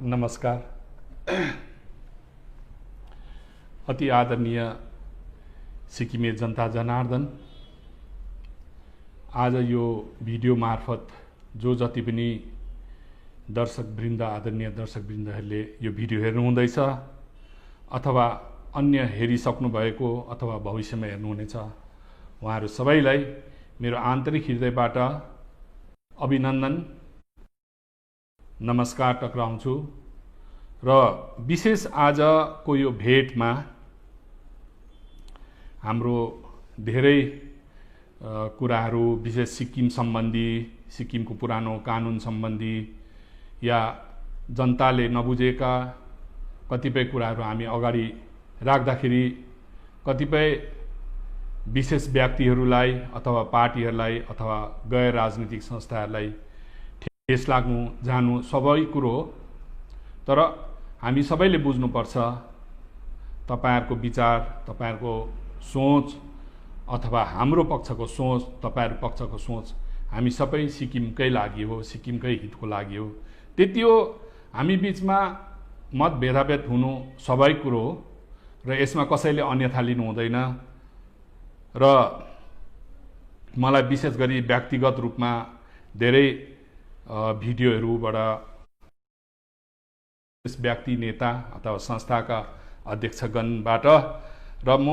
नमस्कार। अति आदरणीय सिक्किमे जनता जनार्दन, आज यो भिडियो मार्फत जो जति पनि दर्शकवृन्द, आदरणीय दर्शकवृन्दहरूले यो भिडियो हेर्नुहुँदैछ अथवा अन्य हेरिसक्नु भएको अथवा भविष्यमा हेर्नुहुनेछ, उहाँहरू सबैलाई मेरो आन्तरिक हृदयबाट अभिनन्दन, नमस्कार टक्राउँछु। र विशेष आजको यो भेटमा हाम्रो धेरै कुराहरू, विशेष सिक्किम सम्बन्धी, सिक्किमको पुरानो कानुन सम्बन्धी या जनताले नबुझेका कतिपय कुराहरू हामी अगाडि राख्दाखेरि कतिपय विशेष व्यक्तिहरूलाई अथवा पार्टीहरूलाई अथवा गैर राजनीतिक संस्थाहरूलाई ठेस लाग्नु जानु सबै कुरो हो। तर हामी सबैले बुझ्नुपर्छ, तपाईहरुको विचार, तपाईहरुको सोच अथवा हाम्रो पक्षको सोच, तपाईहरु पक्षको सोच हामी सबै सिक्किमकै लागि हो, सिक्किमकै हितको लागि हो। त्यति हो। हामी बीचमा मत भेदाभेद हुनु सबै कुरो हो र यसमा कसैले अन्यथा लिनु हुँदैन। र मलाई विशेष गरी व्यक्तिगत रूपमा धेरै भिडियोहरूबाट व्यक्ति, नेता अथवा संस्थाका अध्यक्षगणबाट र म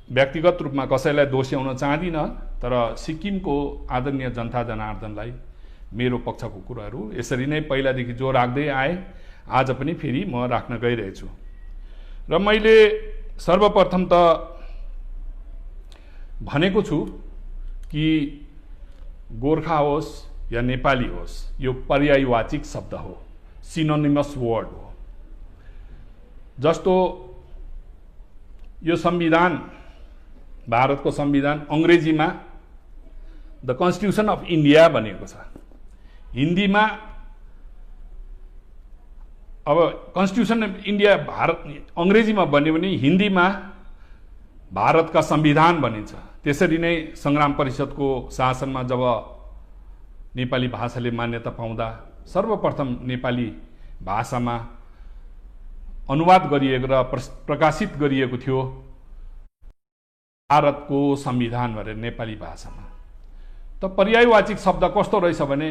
व्यक्तिगत रूपमा कसैलाई दोष्याउन चाहदिनँ, तर सिक्किमको आदरणीय जनता जनार्दनलाई मेरो पक्षको कुराहरू यसरी नै पहिलादेखि जो राख्दै आए, आज पनि फेरि म राख्न गइरहेछु। र मैले सर्वप्रथम त भनेको छु कि गोर्खा होस् या नेपाली होस्, यो पर्यायवाचिक शब्द हो, सिनोनिमस वर्ड हो। जस्तो यो संविधान, भारतको संविधान अंग्रेजीमा द कन्स्टिट्युसन अफ इन्डिया भनेको छ। हिन्दीमा अब कन्स्टिट्युसन अफ इन्डिया भारत अंग्रेजीमा भन्यो भने हिन्दीमा भारतका संविधान भनिन्छ। त्यसरी नै संग्राम परिषदको शासनमा जब नेपाली भाषाले मान्यता पाउँदा सर्वप्रथम नेपाली भाषामा अनुवाद गरिएको र प्रकाशित गरिएको थियो भारतको संविधान भनेर नेपाली भाषामा। त पर्यायवाचिक शब्द कस्तो रहेछ भने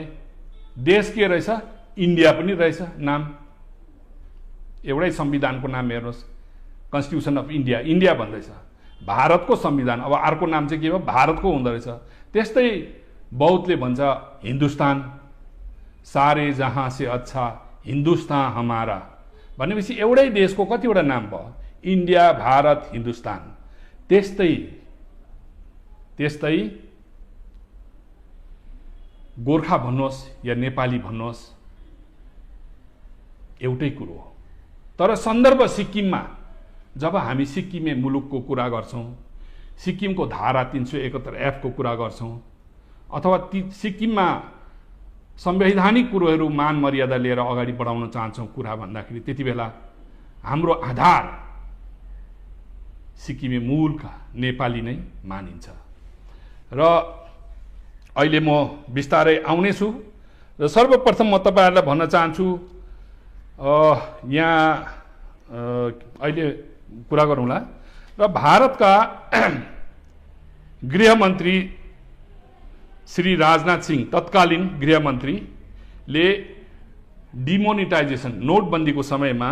देश के रहेछ, इन्डिया पनि रहेछ नाम। एउटै संविधानको नाम हेर्नुहोस्, कन्स्टिट्युसन अफ इन्डिया, इन्डिया भन्दैछ। भारतको संविधान, अब अर्को नाम चाहिँ के हो, भारतको हुँदो रहेछ। त्यस्तै बहुतले भन्छ हिन्दुस्तान, सारे जहाँ से अच्छा हिन्दुस्तान हमारा भनेपछि एउटै देशको कतिवटा नाम भयो, इन्डिया, भारत, हिन्दुस्तान। त्यस्तै गोर्खा भन्नुहोस् या नेपाली भन्नुहोस्, एउटै कुरो हो। तर सन्दर्भ सिक्किममा जब हामी सिक्किमे मुलुकको कुरा गर्छौं, सिक्किमको धारा 371F को कुरा गर्छौं अथवा सिक्किममा संवैधानिक कुरोहरू मान मर्यादा लिएर अगाडि बढाउन चाहन्छौं कुरा भन्दाखेरि त्यति बेला हाम्रो आधार सिक्किमे मूलका नेपाली नै मानिन्छ। र अहिले म बिस्तारै आउने छु। र सर्वप्रथम म तपाईहरुलाई भन्न चाहन्छु, यहाँ अहिले कुरा गरौँला। र भारतका गृहमन्त्री श्री राजनाथ सिंह, तत्कालीन गृहमन्त्रीले डिमोनिटाइजेसन, नोटबन्दीको समयमा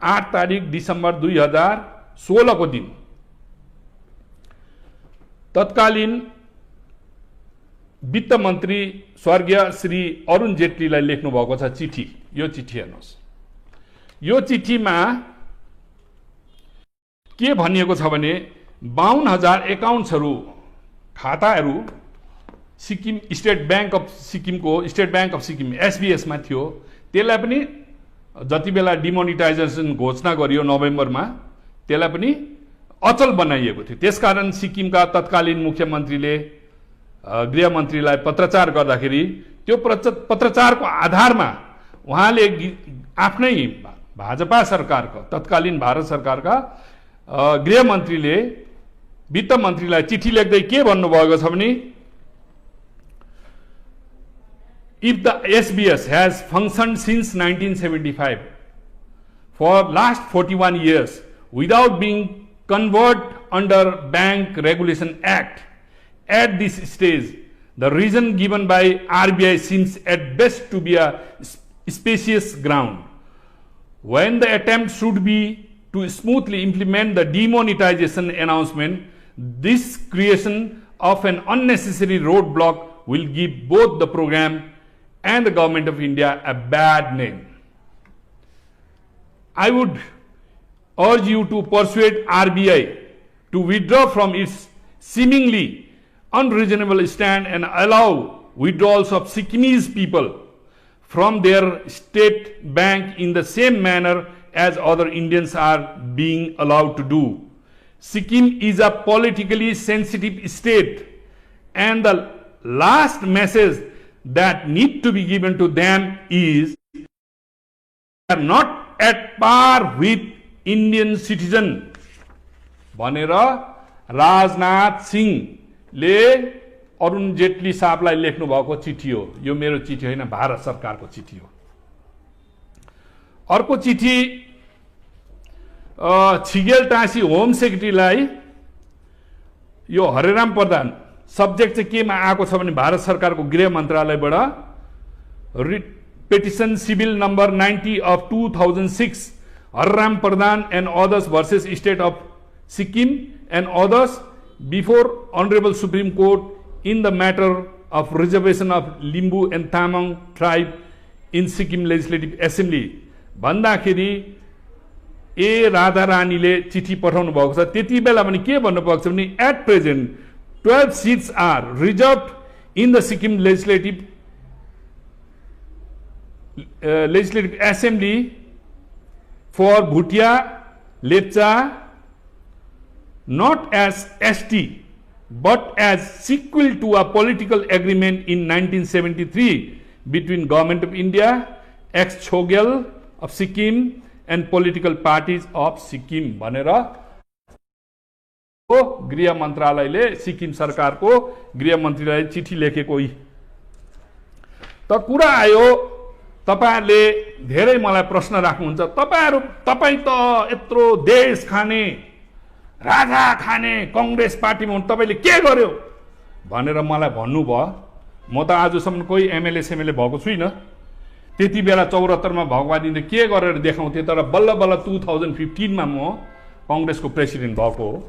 8 तारिक डिसेम्बर 2016 को दिन तत्कालीन वित्त मन्त्री स्वर्गीय श्री अरुण जेटलीलाई लेख्नु भएको छ चिठी। यो चिठी हेर्नुहोस्। यो चिठीमा के भनिएको छ भने 52,000 एकाउन्ट्सहरू, खाताहरू Sikkim state bank of Sikkim SBS मा थियो। त्यसलाई पनि जति बेला डिमोनिटाइजेसन घोषणा गरियो नोभेम्बरमा, त्यसलाई पनि अचल बनाइएको थियो। त्यसकारण सिक्किमका तत्कालीन मुख्यमन्त्रीले गृहमन्त्रीलाई पत्रचार गर्दाखेरि त्यो पत्रचारको आधारमा उहाँले आफ्नै भाजपा सरकारको, तत्कालीन भारत सरकारका गृहमन्त्रीले वित्त मन्त्रीलाई चिठी लेख्दै के भन्नुभएको छ भने if the SBS has functioned since 1975 for last 41 years without being converted under Bank Regulation Act, at this stage, the reason given by RBI seems at best to be a specious ground, when the attempt should be to smoothly implement the demonetization announcement. This creation of an unnecessary roadblock will give both the program and the Government of India a bad name. I would urge you to persuade RBI to withdraw from its seemingly unreasonable stand and allow withdrawals of Sikkimese people from their state bank in the same manner as other Indians are being allowed to do. Sikkim is a politically sensitive state, and the last message that need to be given to them is they are not at par with Indian citizen. भनेर राजनाथ सिंहले अरुण जेटली साहबलाई लेख्नु भएको चिठी हो। यो मेरो चिठी होइन, भारत सरकारको चिठी हो। अर्को चिठी छिगेल टाँसी होम सेक्रेटरीलाई, यो हरेराम प्रधान, सब्जेक्ट चाहिँ केमा आएको छ भने भारत सरकारको गृह मन्त्रालयबाट petition civil number 90 of 2006, Hareram Pradhan and others versus state of Sikkim and others before honourable supreme court in the matter of reservation of Limbu and Tamang tribe in Sikkim legislative assembly भन्दाखेरि ए राधा रानीले चिठी पठाउनु भएको छ। त्यति बेला पनि के भन्नुभएको छ भने at present 12 seats are reserved in the Sikkim Legislative Assembly for Bhutia, Lepcha, not as ST but as sequel to a political agreement in 1973 between Government of India, ex-Chogyal of Sikkim and political parties of Sikkim भनेर गृह मन्त्रालयले सिक्किम सरकारको गृह मन्त्रीलाई चिठी लेखेको। त कुरा आयो, तपाईहरुले धेरै मलाई प्रश्न राख्नुहुन्छ, तपाई त यत्रो देश खाने राजा खाने कांग्रेस पार्टीमा हुनु, तपाईले के गर्यो भनेर मलाई भन्नुभयो। म त आजसम्म कोही एमएलए सेमएलए भएको छुइन। त्यति बेला 74 मा भगवानीले के गरेर देखाउँथे, तर बल्ल बल्ल 2015 मा म कांग्रेसको प्रेसिडेन्ट भएको हो।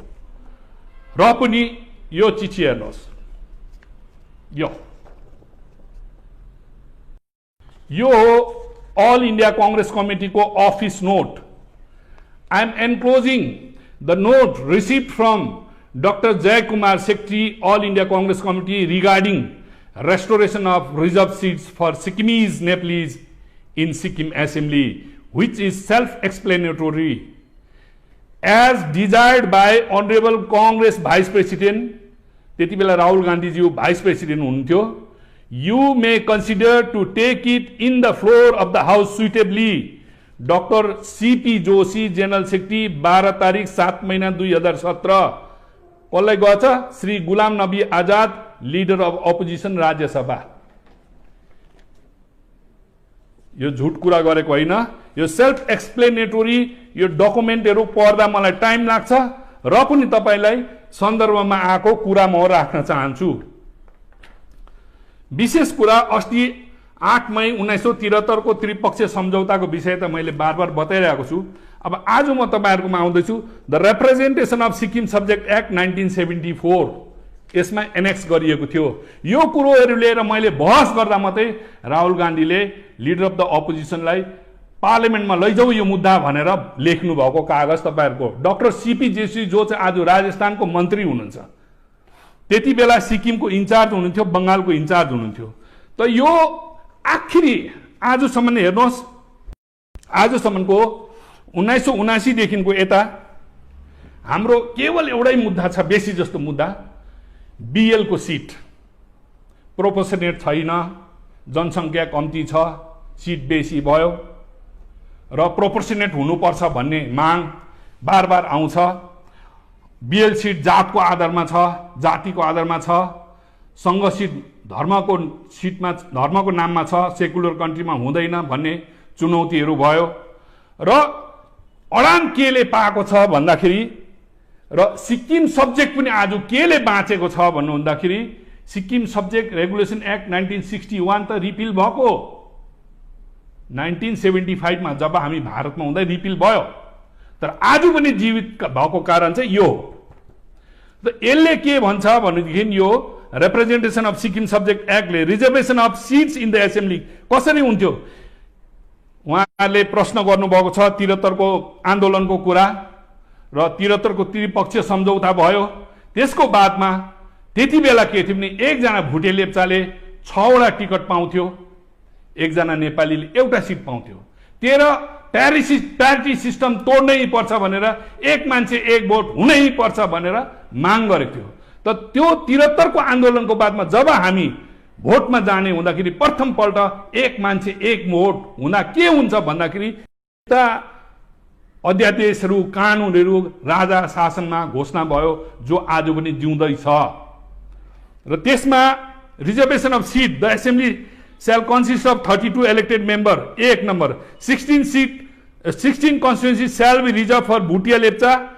र पनि यो चिठी हेर्नुहोस्, यो हो ऑल इंडिया कांग्रेस कमिटी को office note. I am enclosing the note received from doctor Jai Kumar secretary All India Congress Committee regarding restoration of reserved seats for Sikkimese Nepalese in Sikkim Assembly, which is self-explanatory. As desired by Honorable Congress Vice President, त्यति बेला Rahul Gandhi ji Vice President हुनुहुन्थ्यो, you may consider to take it in the floor of the House suitably. Dr. C.P. Joshi, General Secretary, 12 तारिक 7 महिना 2017। कसलाई गएछ? Shri Ghulam Nabi Azad, leader of opposition Rajya Sabha. यो झुट कुरा गरेको होइन, यो सेल्फ एक्सप्लेनेटोरी। यो डकुमेन्टहरु पढ्दा मलाई टाइम लाग्छ, र पनि तपाईलाई सन्दर्भमा आएको कुरा म राख्न चाहन्छु। विशेष कुरा अस्ति 8 मई 1973 को त्रिपक्षीय सम्झौताको विषय त मैले बार बार बताइरहेको छु। अब आज म तपाईहरुकोमा आउँदैछु the representation of Sikkim subject act 1974, यसमा एनेक्स गरिएको थियो। यो कुरोहरु लिएर मैले बहस गर्दा मात्रै राहुल गान्धीले लिडर अफ द अपोजिसनलाई पार्लियामेन्टमा लैजाऊ यो मुद्दा भनेर लेख्नु भएको कागज तपाईहरुको। डाक्टर सीपी जोशी जो चाहिँ आज राजस्थानको मन्त्री हुनुहुन्छ, त्यति बेला सिक्किमको इन्चार्ज हुनुहुन्थ्यो, बंगालको इन्चार्ज हुनुहुन्थ्यो। त यो आखिरी आजसम्म हेर्नुहोस्, आजसम्मको 1979 देखिको यता हाम्रो केवल एउटै मुद्दा छ, बेसी जस्तो मुद्दा बीएल को सीट प्रोपोर्सनेट छैन, जनसंख्या कम्ती छ, सीट बेसी भयो र प्रोपोर्सनेट हुनुपर्छ भन्ने माग बार बार आउँछ। बीएल सीट जातको आधारमा छ, जातिको आधारमा छ, संघ सीट धर्मको सिटमा धर्मको नाममा छ, सेकुलर कन्ट्रीमा हुँदैन भन्ने चुनौतीहरू भयो। र अडान केले पाएको छ भन्दाखेरि र सिक्किम सब्जेक्ट पनि आज केले बाँचेको छ भन्नुहुँदाखेरि सिक्किम सब्जेक्ट रेगुलेसन एक्ट 1961 त रिपिल भएको, 1975 मा जब हामी भारतमा हुँदै रिपिल भयो, तर आज पनि जीवित भएको कारण चाहिँ यो हो। त यसले के भन्छ भनेदेखि यो रिप्रेजेन्टेसन अफ सिक्किम सब्जेक्ट एक्टले reservation of seats in the assembly कसरी हुन्थ्यो, उहाँहरूले प्रश्न गर्नुभएको छ 73 को आन्दोलनको कुरा र 73 को त्रिपक्षीय सम्झौता भयो। त्यसको बादमा त्यति बेला के थियो भने एकजना भुटे लेप्चाले 6 वटा टिकट पाउँथ्यो, एकजना नेपालीले एउटा सिट पाउँथ्यो। 13 प्यारिटी सिस्टम तोड्नै पर्छ भनेर एक मान्छे एक भोट हुनै पर्छ भनेर माग गरेको थियो। त त्यो 73 को आन्दोलनको बादमा जब हामी भोटमा जाने हुँदाखेरि प्रथमपल्ट एक मान्छे एक भोट हुँदा के हुन्छ भन्दाखेरि अध्यादेशहरू कानुनहरू राजा शासनमा घोषणा भयो जो आज पनि जिउँदैछ। र त्यसमा reservation of seat the assembly shall consist of 32 elected member, एक number 16 constituencies shall be reserved for Bhutia Lepcha,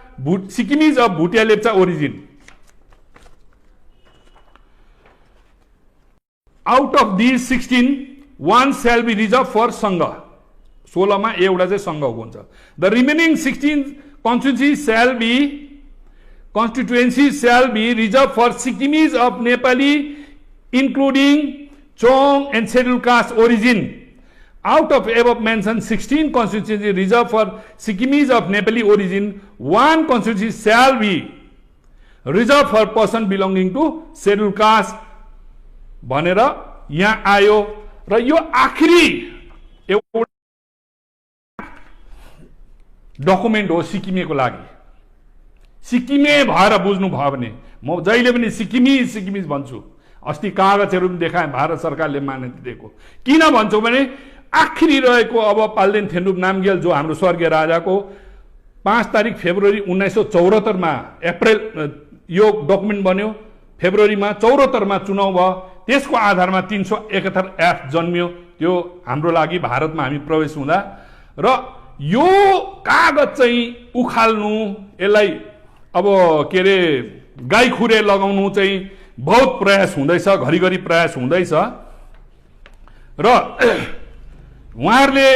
Sikkimis of Bhutia Lepcha origin. Out of these 16, one shall be reserved for Sangha. 16 मा एउटा चाहिँ Sangha हुन्छ. The remaining 16 constituencies shall be reserved for Sikkimis of Nepali, including Chong and scheduled caste origin. Out of above mentioned 16 constituencies reserved for Sikkimis of Nepali origin, one constituency shall be reserved for person belonging to scheduled caste. भनेर यहाँ आयो र यो आखिरी एउटा document हो सिक्किमेको लागि। सिक्किमे भएर बुझ्नु भयो भने म जहिले पनि सिक्किमिज भन्छु। अस्ति कागजहरू पनि देखाएँ, भारत सरकारले मान्यता दिएको। किन भन्छु भने आखिरी रहेको अब पाल्देन थेन्डुप नामग्याल जो हाम्रो स्वर्गीय राजाको 5 तारिक फेब्रुअरी 1974 मा अप्रिल यो डकुमेन्ट बन्यो, फेब्रुअरीमा 74 मा चुनाव भयो, त्यसको आधारमा 371 F जन्मियो। त्यो हाम्रो लागि भारतमा हामी प्रवेश हुँदा र यो कागज चाहिँ उखाल्नु, यसलाई अब के अरे गाई खुरे लगाउनु चाहिँ बहुत प्रयास हुँदैछ, घरिघरि प्रयास हुँदैछ। र उहाँहरूले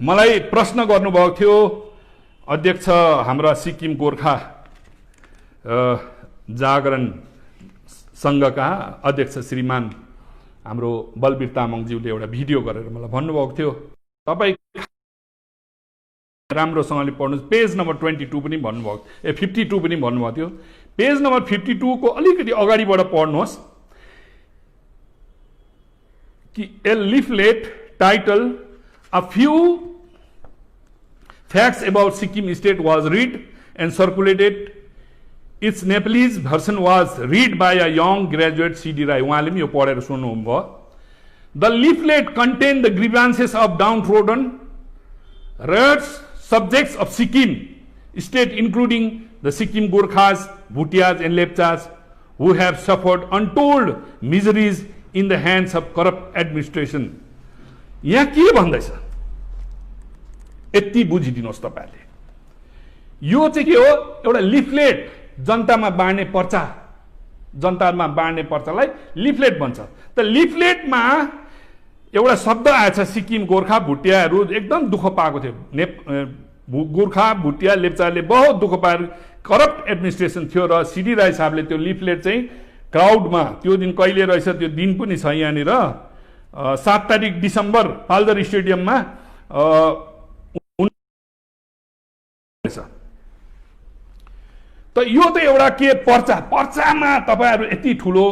मलाई प्रश्न गर्नुभएको थियो, अध्यक्ष हाम्रा सिक्किम गोर्खा जागरण संघका अध्यक्ष श्रीमान हाम्रो बलबीर तामाङज्यूले एउटा भिडियो गरेर मलाई भन्नुभएको थियो, तपाईँ राम्रोसँगले पढ्नुहोस्, पेज नम्बर 22 पनि भन्नुभएको, 52 पनि भन्नुभएको थियो। पेज नम्बर 52 को अलिकति अगाडिबाट पढ्नुहोस् कि a leaflet title a few facts about Sikkim state was read and circulated. Its Nepalese version was read by a young graduate C.D. Rai. उहाँले पनि यो पढेर सुन्नुभयो। The leaflet contained the grievances of downtrodden riots subjects of Sikkim state, including the Sikkim Gurkhas, Bhutias and Lepchas, who have suffered untold miseries in the hands of corrupt administration. यहाँ के भन्दैछ यति बुझिदिनुहोस् तपाईहरुले। यो चाहिँ के हो, एउटा लिफलेट जनतामा बाँड्ने पर्चा, जनतामा बाँड्ने पर्चालाई लिफलेट भन्छ। त लिफलेटमा एउटा शब्द आएछ सिक्किम गोर्खा भुटियाहरू एकदम दुःख पाएको थियो। गोर्खा भुटिया लेप्चाले बहुत दुःख पाएर करप्ट एडमिनिस्ट्रेसन थियो र सीडी राई साहबले त्यो लिफलेट चाहिँ क्राउडमा, त्यो दिन कहिले रहेछ त्यो दिन पनि छ यहाँनिर, 7 तारिक डिसेम्बर पाल्जर स्टेडियममा त यो त एउटा के पर्चामा तपाईहरु यति ठुलो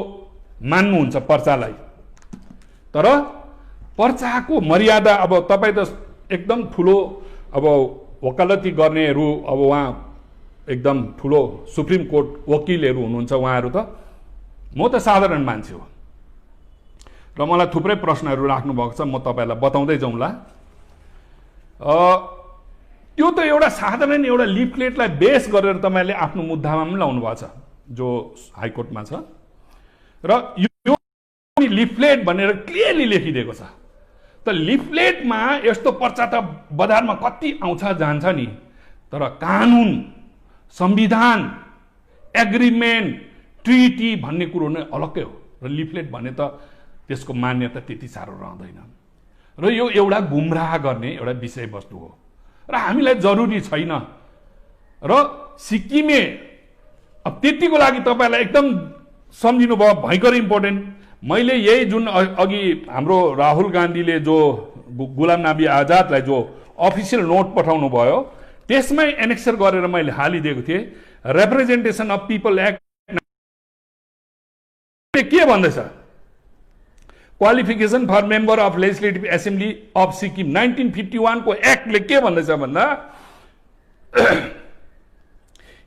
मान्नुहुन्छ पर्चालाई, तर पर्चाको मर्यादा अब तपाई त एकदम ठुलो अब वकालती गर्नेहरू, अब उहाँ एकदम ठुलो सुप्रिम कोर्ट वकिलहरू हुनुहुन्छ उहाँहरू, त म त साधारण मान्छे हो र मलाई थुप्रै प्रश्नहरू राख्नु भएको छ, म तपाईलाई बताउँदै जाउँला। त्यो त एउटा साधारण एउटा लिफलेटलाई बेस गरेर तपाईले आफ्नो मुद्दामा पनि लाउनु भएको छ जो हाइकोर्टमा छ र यो लिफलेट भनेर क्लियरली लेखिदिएको छ। त लिफलेटमा यस्तो पर्चा त बजारमा कति आउँछ जान्छ नि, तर कानुन, संविधान, एग्रिमेन्ट, ट्रिटी भन्ने कुरो नै अलग्गै हो। र लिफलेट भने त त्यसको मान्यता त्यति साह्रो रहँदैन र यो एउटा गुमराह गर्ने एउटा विषयवस्तु हो र हामीलाई जरुरी छैन। र सिक्किमे अब त्यतिको लागि तपाईँलाई एकदम सम्झिनु भयो, भयङ्कर इम्पोर्टेन्ट। मैले यही जुन अघि हाम्रो राहुल गान्धीले जो गुलाम नबी आजादलाई जो अफिसियल नोट पठाउनु भयो त्यसमै एनेक्सर गरेर मैले हालिदिएको थिएँ। रिप्रेजेन्टेसन अफ पिपल एक्ट के भन्दैछ? Qualification for member of legislative assembly of Sikkim 1951 को एक्टले के भन्दैछ भन्दा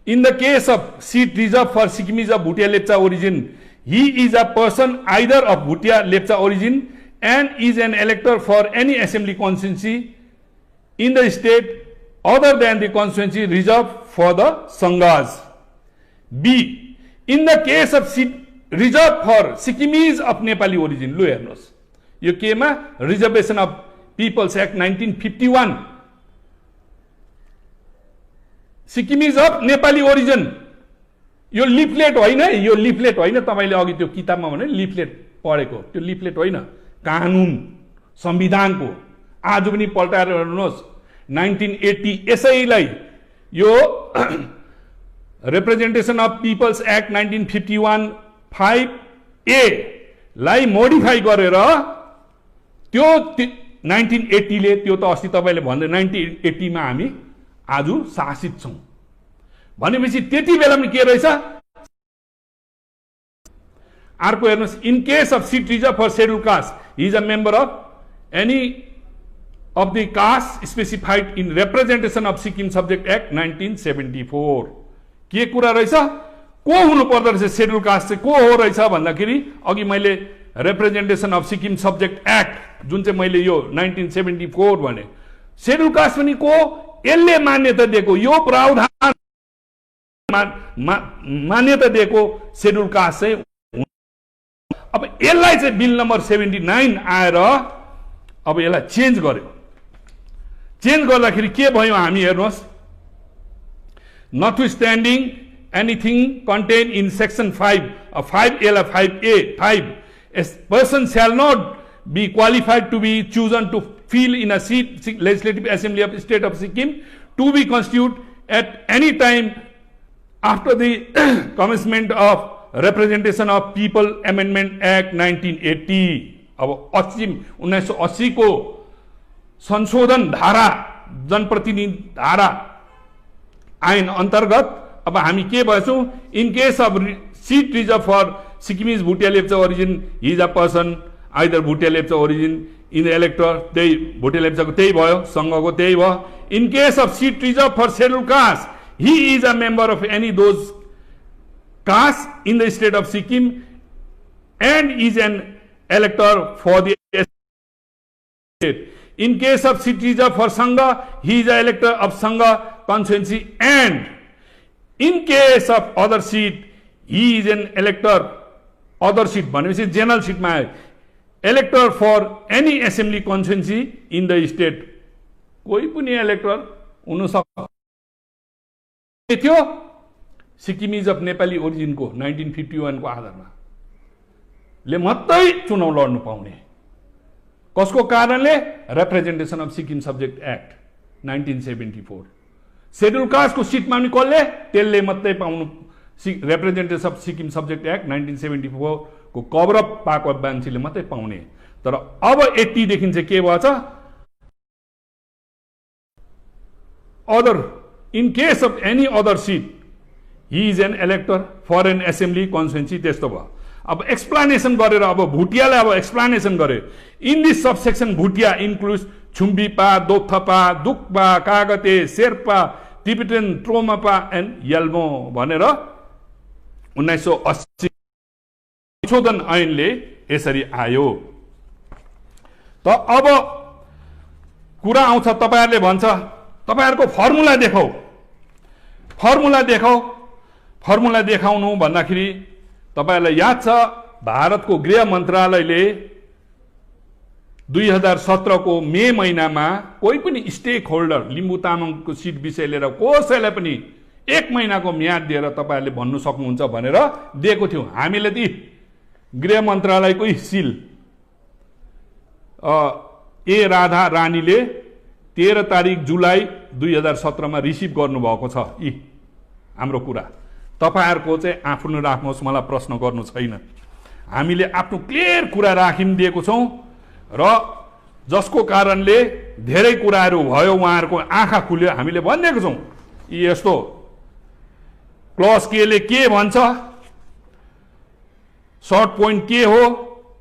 in the case of seat reserve for Sikkimese of Bhutia Lepcha origin he is a person either of Bhutia Lepcha origin and is an elector for any assembly constituency in the state other than the constituency reserved for the Sanghas. B. In the case of seat reserved for Sikkimese of Nepali origin, लो हेर्नुहोस् यो केमा reservation of people's act 1951 Sikkimese of Nepali origin. यो leaflet होइन, यो leaflet होइन। तपाईले अघि त्यो किताबमा भने लिफलेट पढेको, त्यो लिफलेट होइन, कानुन संविधानको। आज पनि पल्टाएर हेर्नुहोस् 1980 यसैलाई यो representation of people's act 1951 5A लाई मोडिफाई गरेर त्यो 1980 ले त्यो त अस्ति तपाईले भन्दै 1980 मा हामी आज शासित छौं भनेपछि त्यति बेला पनि के रहेछ? अर्को हेर्नुहोस्, in case of seat reserve for schedule caste he is a member of any of the caste specified in representation of Sikkim subject act 1974। के कुरा रहेछ? को हुनु पर्दो रहेछ? शेड्युल कास्ट चाहिँ को हो रहेछ भन्दाखेरि अघि मैले representation of Sikkim subject act जुन चाहिँ मैले यो 1974 भने, शेड्युल कास्ट पनि को? यसले मान्यता दिएको, यो प्रावधान मान्यता दिएको शेड्युल कास्ट चाहिँ। अब यसलाई चाहिँ बिल नम्बर 79 आएर अब यसलाई चेन्ज गर्यो। चेन्ज गर्दाखेरि के भयो हामी हेर्नुहोस्, notwithstanding anything contain in section 5 5A 5A a person shall not be qualified to be chosen to fill in a seat legislative assembly of state of Sikkim to be constituted at any time after the commencement of representation of people amendment act 1980। अब 1980 को संशोधन धारा जनप्रतिनिधि धारा ऐन अन्तर्गत अब हामी के भन्छौं? In case of seat reserve for Sikkimese Bhutia Lepcha origin he is a person either Bhutia Lepcha origin in the elector, त्यही भुटिया लेप्चाको त्यही भयो, संघको त्यही भयो। In case of seat reserve for schedule caste he is a member of any those castes in the state of Sikkim and is an elector for the state. In case of seat reserved for Sangha, he is an elector of Sangha constituency and in case of other seat, he is an elector, other seat भनेपछि general seat मा elector for any assembly constituency in the state। कोही पनि elector हुन सक्छ थियो Sikkimese of Nepali ओरिजिनको 1951 को आधारमा ले मात्रै चुनाव लड्नु पाउने। कसको कारणले? Representation of Sikkim subject act 1974। Schedule कास्टको सिटमा पनि कसले? त्यसले मात्रै पाउनु। Representation of Sikkim subject act 1974 को कभरअप पाएको मान्छेले मात्रै पाउने। तर अब 80 देखि चाहिँ के भएछ? Other in case of any other seat he is an elector for an assembly constituency। त्यस्तो भयो। अब एक्सप्लेनेसन गरेर अब भुटियालाई अब एक्सप्लेनेसन गरे। In this subsection Bhutia includes Chumbipa, Dopthapa, Dukpa, Kagatey, Sherpa, Tibetan, Tromopa and Yolmo भनेर 1980 संशोधन ऐनले यसरी आयो। त अब कुरा आउँछ, तपाईहरुले भन्छ तपाईहरुको फर्मुला देखाऊ, फर्मुला देखाऊ। फर्मुला देखाउनु भन्दाखेरि तपाईहरुलाई याद छ भारतको गृह मन्त्रालयले 2017 को मे महिनामा कोही पनि स्टेक होल्डर लिम्बू तामाङको सिट विषय लिएर कसैलाई पनि 1 महिनाको म्याद दिएर तपाईहरुले भन्नु सक्नुहुन्छ भनेर दिएको थियौं। हामीले ती गृह मन्त्रालयकै सिल ए राधा रानीले 13 तारिक जुलाई 2017 मा रिसिभ गर्नुभएको छ। यी हाम्रो कुरा तपाईहरुको चाहिँ आफ्नो राख्नुहोस्, मलाई प्रश्न गर्नु छैन। हामीले आफ्नो क्लियर कुरा राखिदिएको छौं र जसको कारणले धेरै कुराहरू भयो, उहाँहरुको आँखा खुल्यो। हामीले भनिदिएको छौं यी यस्तो क्लज के ले के भन्छ, सर्ट पोइन्ट के हो,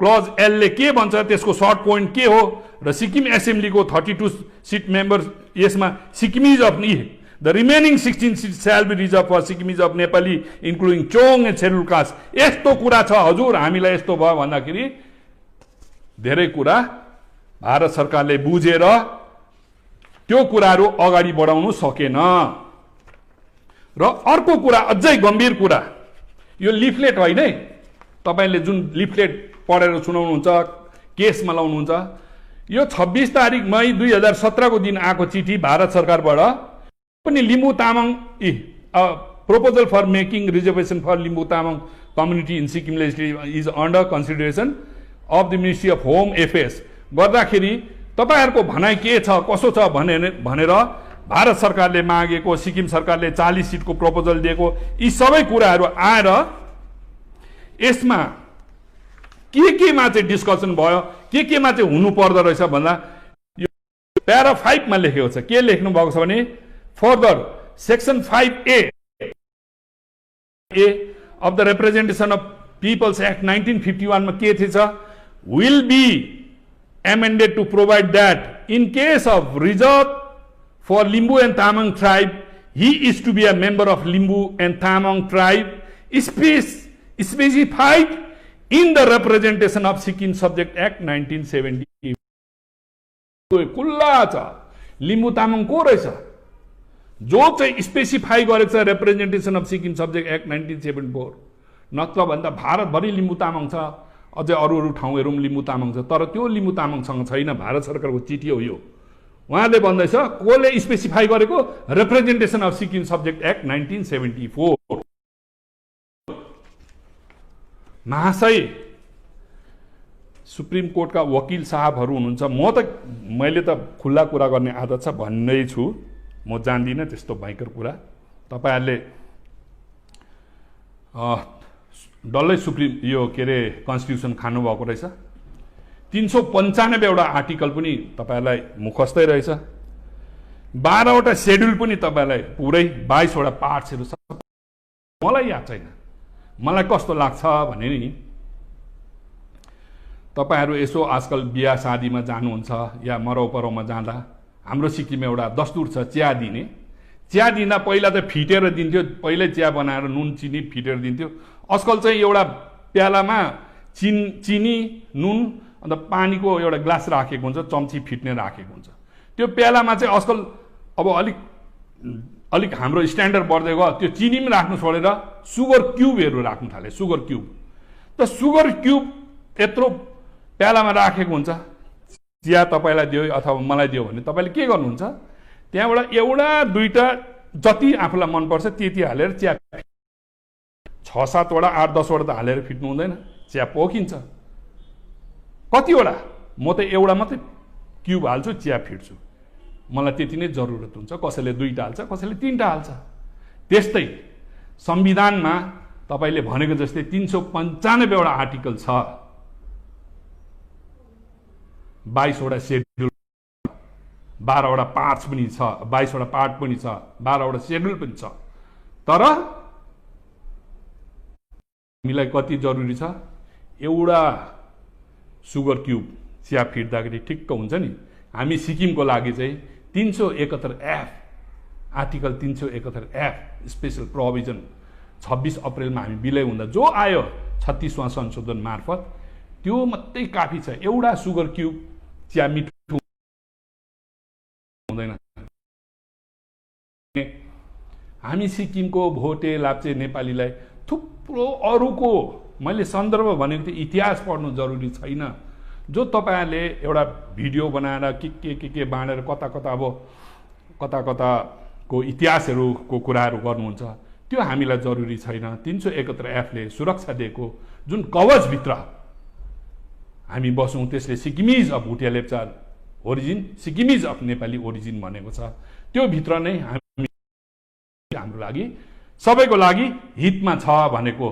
क्लज एल ले के भन्छ, त्यसको सर्ट पोइन्ट के हो र सिक्किम एसेम्ब्लीको 32 सिट मेम्बर यसमा Sikkimese of the remaining 16 seats shall be reserved for Sikkimis of Nepali including Chong and scheduled caste। यस्तो कुरा छ हजुर। हामीलाई यस्तो भयो भन्दाखेरि धेरै कुरा भारत सरकारले बुझेर त्यो कुराहरू अगाडि बढाउन सकेन। र अर्को कुरा अझै गम्भीर कुरा, यो लिफलेट होइन है, तपाईले जुन लिफलेट पढेर सुनाउनुहुन्छ, केसमा लाउनुहुन्छ, यो 26 तारिक मई 2017 को दिन आएको चिठी भारत सरकारबाट पनि Limbu Tamang proposal for making reservation for Limbu Tamang community in Sikkim legislature is under consideration of the Ministry of Home Affairs गर्दाखेरि तपाईहरुको भनाइ के छ, कसो छ भनेर भारत सरकारले मागेको, सिक्किम सरकारले 40 सिटको प्रपोजल दिएको, यी सबै कुराहरू आएर यसमा केमा चाहिँ डिस्कसन भयो, केमा चाहिँ हुनु पर्दो रहेछ भन्दा यो प्यारा 5 मा लेखेको छ। के लेख्नु भएको छ भने further section 5A of the Representation of Peoples Act 1951 मा के थिएछ, will be amended to provide that in case of reserve for Limbu and Tamang tribe, he is to be a member of Limbu and Tamang tribe specified in the Representation of Sikkim Subject Act 1970। खुल्ला छ लिम्बू तामाङ को रहेछ, जो चाहिँ specify गरेको छ representation of Sikkim subject act 1974। नत्र भन्दा भारतभरि लिम्बू तामाङ छ, अझै अरू ठाउँहरुमा लिम्बू तामाङ छ, तर त्यो लिम्बू तामाङसँग छैन। भारत सरकारको चिठी हो यो। उहाँले भन्दैछ कोले स्पेसिफाई गरेको representation of Sikkim subject act 1974। महाशय सुप्रिम कोर्टका वकिल साहबहरु हुनुहुन्छ, मैले त खुल्ला कुरा गर्ने आदत छ भन्नै छु, म जान्दिन त्यस्तो भयंकर कुरा। तपाईहरुले डल्लै सुप्रिम यो के रे कन्स्टिट्युसन खानु भएको रहेछ। 395 वटा आर्टिकल पनि तपाईहरुलाई मुखस्तै रहेछ। 12 वटा शेड्युल पनि तपाईहरुलाई पुरै 22 वटा पार्ट्सहरु छ। मलाई याद छैन, मलाई कस्तो लाग्छ भने नि तपाईहरु यसो आजकल बिहा शादीमा जानुहुन्छ या मरौपरौमा जाँदा हाम्रो सिक्किममा एउटा दस्तुर छ चिया दिने। चिया दिँदा पहिला त फिटेर दिन्थ्यो, पहिल्यै चिया बनाएर नुन चिनी फिटेर दिन्थ्यो। आजकल चाहिँ एउटा प्यालामा चिनी नुन अन्त पानीको एउटा ग्लास राखेको हुन्छ, चम्ची फिट्ने राखेको हुन्छ। त्यो प्यालामा चाहिँ आजकल अब अलिक हाम्रो स्ट्यान्डर्ड बढ्दै गयो, त्यो चिनी पनि राख्नु छोडेर सुगर क्युबहरु राख्न थाले। सुगर क्युब त सुगर क्युब यत्रो प्यालामा राखेको हुन्छ। चिया तपाईलाई दियो अथवा मलाई दियो भने तपाईले के गर्नुहुन्छ, त्यहाँबाट एउटा दुईटा जति आफूलाई मन पर्छ त्यति हालेर चिया 6-7 वटा 8-10 वटा त हालेर फिट्नु हुँदैन, चिया पोखिन्छ। कतिवटा, म त एउटा मात्रै क्युब हाल्छु, चिया फिट्छु, मलाई त्यति नै जरुरत हुन्छ। कसैले 2टा हाल्छ, कसैले 3टा हाल्छ। त्यस्तै संविधानमा तपाईले भनेको जस्तै 395 वटा आर्टिकल छ, 22 वटा शेड्युल, 12 वटा पार्ट्स पनि छ, 22 वटा पार्ट पनि छ, 12 वटा शेड्युल पनि छ। तर हामीलाई कति जरुरी छ, एउटा सुगर क्युब चिया फिट्दाखेरि ठिक्क हुन्छ नि। हामी सिक्किमको लागि चाहिँ 371 F article 371 F special provision 26 अप्रिलमा हामी विलय हुँदा जो आयो 36वां संशोधन मार्फत, त्यो मात्रै काफी छ। एउटा सुगर क्युब चिया मिठो हुँदैन। हामी सिक्किमको भोटे लाप्चे नेपालीलाई थुप्रो अरूको मैले सन्दर्भ भनेको थिएँ इतिहास पढ्नु जरुरी छैन। जो तपाईँहरूले एउटा भिडियो बनाएर के बाँडेर कता कता अब कता कताको इतिहासहरूको कुराहरू गर्नुहुन्छ त्यो हामीलाई जरुरी छैन। 371 एफले सुरक्षा दिएको जुन कवचभित्र हामी बसौँ त्यसले Sikkimese of Bhutia Lepcha origin, Sikkimese of Nepali origin भनेको छ। त्यो भित्र नै हामी हाम्रो लागि सबैको लागि हितमा छ भनेको।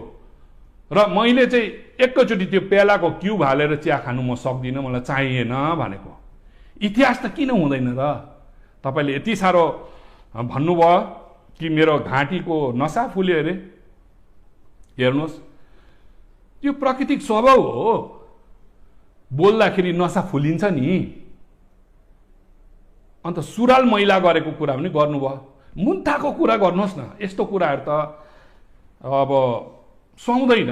र मैले चाहिँ एकैचोटि त्यो पेलाको क्युब हालेर चिया खानु म सक्दिनँ, मलाई चाहिएन भनेको। इतिहास त किन हुँदैन र? तपाईँले यति साह्रो भन्नुभयो कि मेरो घाँटीको नसा फुल्यो अरे। हेर्नुहोस्, त्यो प्राकृतिक स्वभाव हो, बोल्दाखेरि नसा फुलिन्छ नि। अन्त सुराल मैला गरेको कुरा पनि गर्नुभयो, मुन्टाको कुरा गर्नुहोस् न। यस्तो कुराहरू त अब सुहाउँदैन।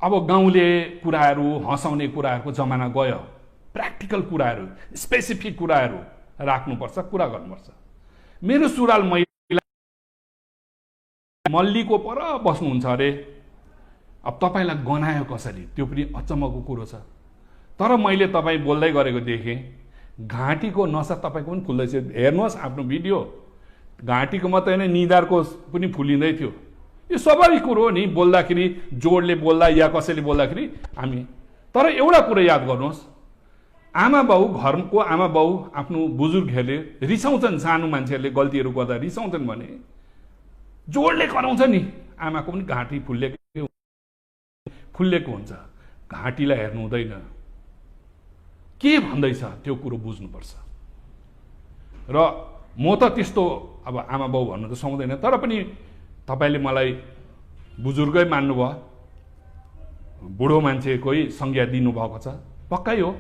अब गाउँले कुराहरू, हँसाउने कुराहरूको जमाना गयो। प्र्याक्टिकल कुराहरू, स्पेसिफिक कुराहरू राख्नुपर्छ, कुरा गर्नुपर्छ। मेरो सुराल मैला मल्लीको पर बस्नुहुन्छ अरे। अब तपाईँलाई गनायो कसरी, त्यो पनि अचम्मको कुरो छ। तर मैले तपाईँ बोल्दै गरेको देखेँ, घाँटीको नसा तपाईँको पनि फुल्दैछ। हेर्नुहोस् आफ्नो भिडियो, घाँटीको मात्रै होइन निधारको पनि फुलिँदै थियो। यो स्वाभाविक कुरो हो नि, बोल्दाखेरि जोडले बोल्दा या कसैले बोल्दाखेरि हामी। तर एउटा कुरो याद गर्नुहोस्, आमा बाउ, घरको आमा बाउ आफ्नो बुजुर्गहरूले रिसाउँछन्, सानो मान्छेहरूले गल्तीहरू गर्दा रिसाउँछन् भने जोडले कराउँछ नि। आमाको पनि घाँटी फुल्लेको हुन्छ, घाँटीलाई हेर्नु हुँदैन। के भन्दैछ त्यो कुरो बुझ्नुपर्छ। र म त त्यस्तो अब आमा बाउ भन्नु त सुहाउँदैन, तर पनि तपाईँले मलाई बुजुर्गै मान्नुभयो, बुढो मान्छेकै संज्ञा दिनुभएको छ। पक्कै हो,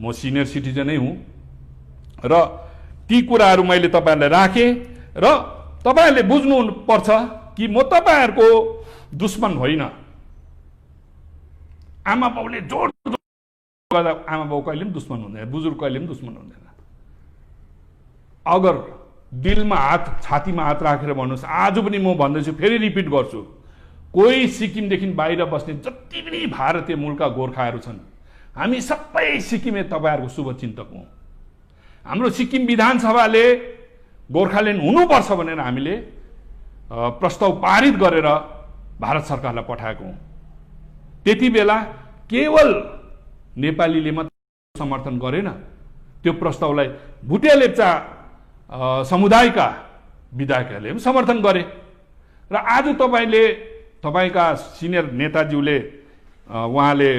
म सिनियर सिटिजनै हुँ। र ती कुराहरू मैले तपाईँहरूलाई राखेँ र तपाईँहरूले बुझ्नुपर्छ कि म तपाईँहरूको दुश्मन होइन। आमा बाउले जोड गर्दा आमा बाउ कहिले पनि दुश्मन हुँदैन, बुजुर्ग कहिले पनि दुश्मन हुँदैन। अगर दिलमा हात, छातीमा हात राखेर भन्नुहोस्, आज पनि म भन्दैछु, फेरि रिपिट गर्छु, कोही सिक्किमदेखि बाहिर बस्ने जति पनि भारतीय मूलका गोर्खाहरू छन्, हामी सबै सिक्किमे तपाईँहरूको शुभचिन्तक हौँ। हाम्रो सिक्किम विधानसभाले गोर्खाल्यान्ड हुनुपर्छ भनेर हामीले प्रस्ताव पारित गरेर भारत सरकारलाई पठाएको हौँ। त्यति बेला केवल नेपालीले मात्र समर्थन गरेन, त्यो प्रस्तावलाई भुटिया लेप्चा समुदायका विधायकहरूले पनि समर्थन गरे। र आज तपाईँले, तपाईँका सिनियर नेताज्यूले, उहाँले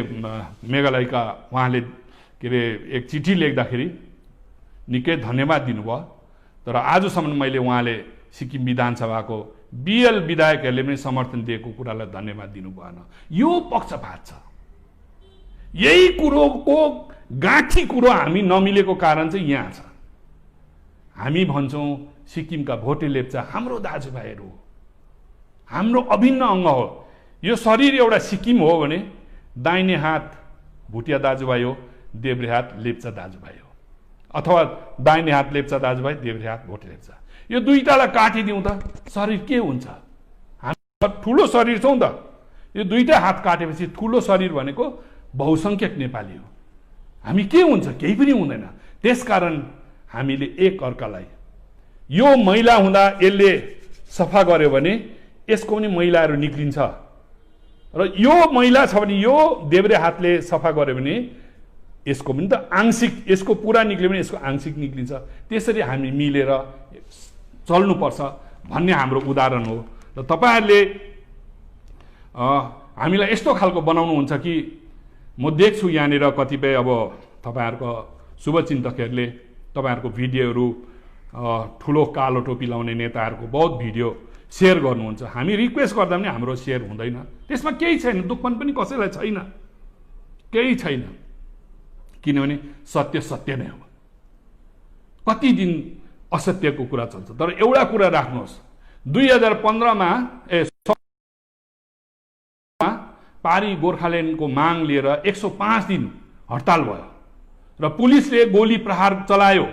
मेघालयका, उहाँले के अरे एक चिठी लेख्दाखेरि निकै धन्यवाद दिनुभयो। तर आजसम्म मैले उहाँले सिक्किम विधानसभाको बिएल विधायकहरूले पनि समर्थन दिएको कुरालाई धन्यवाद दिनु भएन। यो पक्षपात छ। यही कुरोको गाँठी कुरो हामी नमिलेको कारण चाहिँ यहाँ छ। हामी भन्छौँ सिक्किमका भोटे लेप्चा हाम्रो दाजुभाइहरू हो, हाम्रो अभिन्न अङ्ग हो। यो शरीर एउटा सिक्किम हो भने दाहिने हात भुटिया दाजुभाइ हो, देब्रे हात लेप्चा दाजुभाइ हो, अथवा दाहिने हात लेप्चा दाजुभाइ, देब्रे हात भोटे लेप्चा। यो दुईटालाई काटिदिउँ त शरीर के हुन्छ? हामी ठुलो शरीर छौँ त। यो दुईटा हात काटेपछि ठुलो शरीर भनेको बहुसङ्ख्यक नेपाली हो। हामी के हुन्छ? केही पनि हुँदैन। त्यसकारण हामीले एक अर्कालाई, यो मैला हुँदा यसले सफा गर्यो भने यसको पनि मैलाहरू निक्लिन्छ, र यो मैला छ भने यो देब्रे हातले सफा गर्यो भने यसको पनि त आंशिक, यसको पुरा निक्ल्यो भने यसको आंशिक निक्लिन्छ। त्यसरी हामी मिलेर चल्नुपर्छ भन्ने हाम्रो उदाहरण हो। र तपाईँहरूले हामीलाई यस्तो खालको बनाउनुहुन्छ कि म देख्छु यहाँनिर कतिपय अब तपाईँहरूको शुभचिन्तकहरूले तपाईँहरूको भिडियोहरू, ठुलो कालो टोपी लाउने नेताहरूको बहुत भिडियो सेयर गर्नुहुन्छ। हामी रिक्वेस्ट गर्दा पनि हाम्रो सेयर हुँदैन। त्यसमा केही छैन, दुःखपन पनि कसैलाई छैन, केही छैन। किनभने सत्य सत्य नै हो। कति दिन असत्यको कुरा चल्छ। तर एउटा कुरा राख्नुहोस्, 2015मा पारी गोर्खाल्यान्डको माग लिएर 105 दिन हडताल भयो र पुलिसले गोली प्रहार चलायो।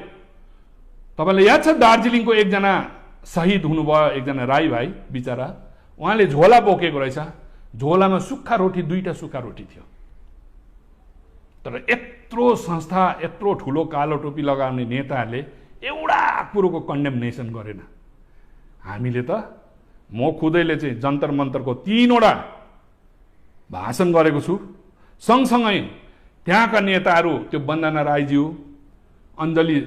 तपाईँलाई याद छ दार्जिलिङको एकजना शहीद हुनुभयो, एकजना राई भाइ बिचरा, उहाँले झोला बोकेको रहेछ झोलामा सुक्खा रोटी, 2टा सुक्खा रोटी थियो। तर यत्रो संस्था, यत्रो ठुलो कालो टोपी लगाउने नेताहरूले एउटा कुरोको कन्डेमनेसन गरेन। हामीले त म खुदैले चाहिँ जन्तर मन्तरको 3वटा भाषण गरेको छु। सँगसँगै त्यहाँका नेताहरू, त्यो वन्दना राईज्यू, अञ्जली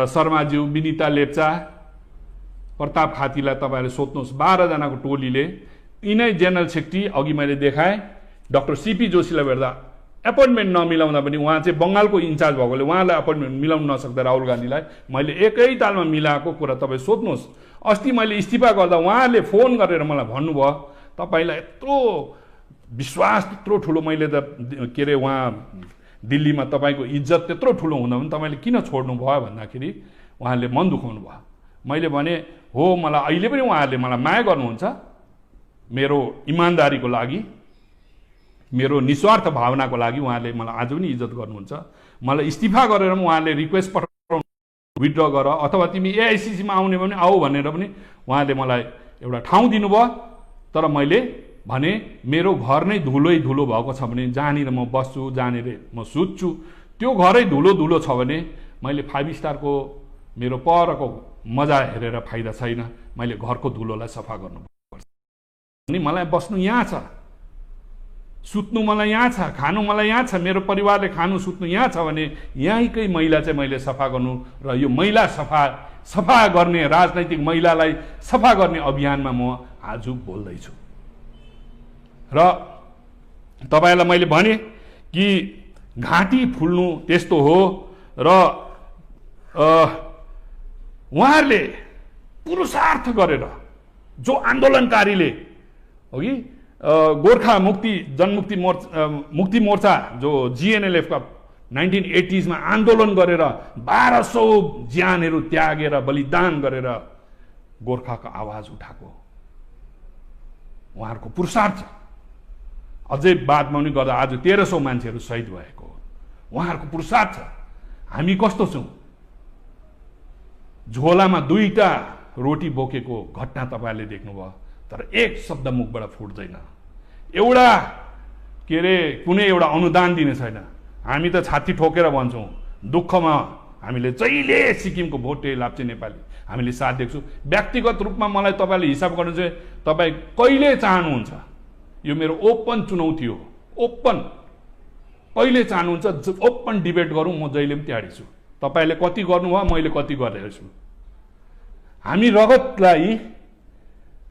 शर्माज्यू, विनिता लेप्चा, प्रताप खातीलाई तपाईँहरूले सोध्नुहोस्। 12 जनाको टोलीले यिनै जेनरल सेक्रेटरी, अघि मैले देखाएँ डाक्टर सीपी जोशीलाई भेट्दा एपोइन्टमेन्ट नमिलाउँदा पनि उहाँ चाहिँ बङ्गालको इन्चार्ज भएकोले उहाँलाई एपोइन्टमेन्ट मिलाउन नसक्दा राहुल गान्धीलाई मैले एकै तालमा मिलाएको कुरा तपाईँ सोध्नुहोस्। अस्ति मैले इस्तिफा गर्दा उहाँले फोन गरेर मलाई भन्नुभयो, तपाईँलाई यत्रो विश्वास त्यत्रो ठुलो, मैले त के अरे उहाँ दिल्लीमा तपाईँको इज्जत त्यत्रो ठुलो हुँदा पनि तपाईँले किन छोड्नु भयो भन्दाखेरि उहाँले मन दुखाउनु भयो। मैले भने हो, मलाई अहिले पनि उहाँहरूले मलाई माया गर्नुहुन्छ, मेरो इमान्दारीको लागि, मेरो निस्वार्थ भावनाको लागि उहाँले मलाई आज पनि इज्जत गर्नुहुन्छ। मलाई इस्तिफा गरेर पनि उहाँले रिक्वेस्ट पठाउनु, विथड्र गर अथवा तिमी एआइसिसीमा आउने भने आऊ भनेर पनि उहाँले मलाई एउटा ठाउँ दिनुभयो। तर मैले भने मेरो घर नै धुलै धुलो भएको छ भने जहाँनिर म बस्छु, जहाँनिर म सुत्छु त्यो घरै धुलो धुलो छ भने मैले 5 स्टारको मेरो परको मजा हेरेर फाइदा छैन। मैले घरको धुलोलाई सफा गर्नुपर्छ। अनि मलाई बस्नु यहाँ छ, सुत्नु मलाई यहाँ छ, खानु मलाई यहाँ छ, मेरो परिवारले खानु सुत्नु यहाँ छ भने यहीँकै मैला चाहिँ मैले सफा गर्नु र यो मैला सफा गर्ने, राजनैतिक महिलालाई सफा गर्ने अभियानमा म आज बोल्दैछु। र तपाईँलाई मैले भने कि घाँटी फुल्नु त्यस्तो हो। र उहाँहरूले पुरुषार्थ गरेर जो आन्दोलनकारीले अघि गोर्खा मुक्ति मोर्चा जो जिएनएलएफ का 1980s मा आन्दोलन गरेर 1200 ज्यानहरू त्यागेर बलिदान गरेर गोर्खाको आवाज उठाएको उहाँहरूको पुरुषार्थ अझै बादमा पनि गर्दा आज 1300 मान्छेहरू शहीद भएको उहाँहरूको पुरुषार्थ। हामी कस्तो छौं? झोलामा 2टा रोटी बोकेको घटना तपाईहरुले देख्नुभयो, तर एक शब्द मुखबाट फुट्दैन। एउटा के रे कुनै एउटा अनुदान दिने छैन। हामी त छाती ठोकेर भन्छौं, दुःखमा हामीले जहिले सिक्किमको भोटे लाप्चे नेपाली हामीले साथ देख्छौं। व्यक्तिगत रूपमा मलाई तपाईले हिसाब गर्नु चाहिँ तपाई कहिले चाहनुहुन्छ, यो मेरो ओपन चुनौती हो, ओपन कहिले चाहनुहुन्छ ओपन डिबेट गरौँ, म जहिले पनि तयारी छु। तपाईले कति गर्नुभयो, मैले कति गरेको छु। हामी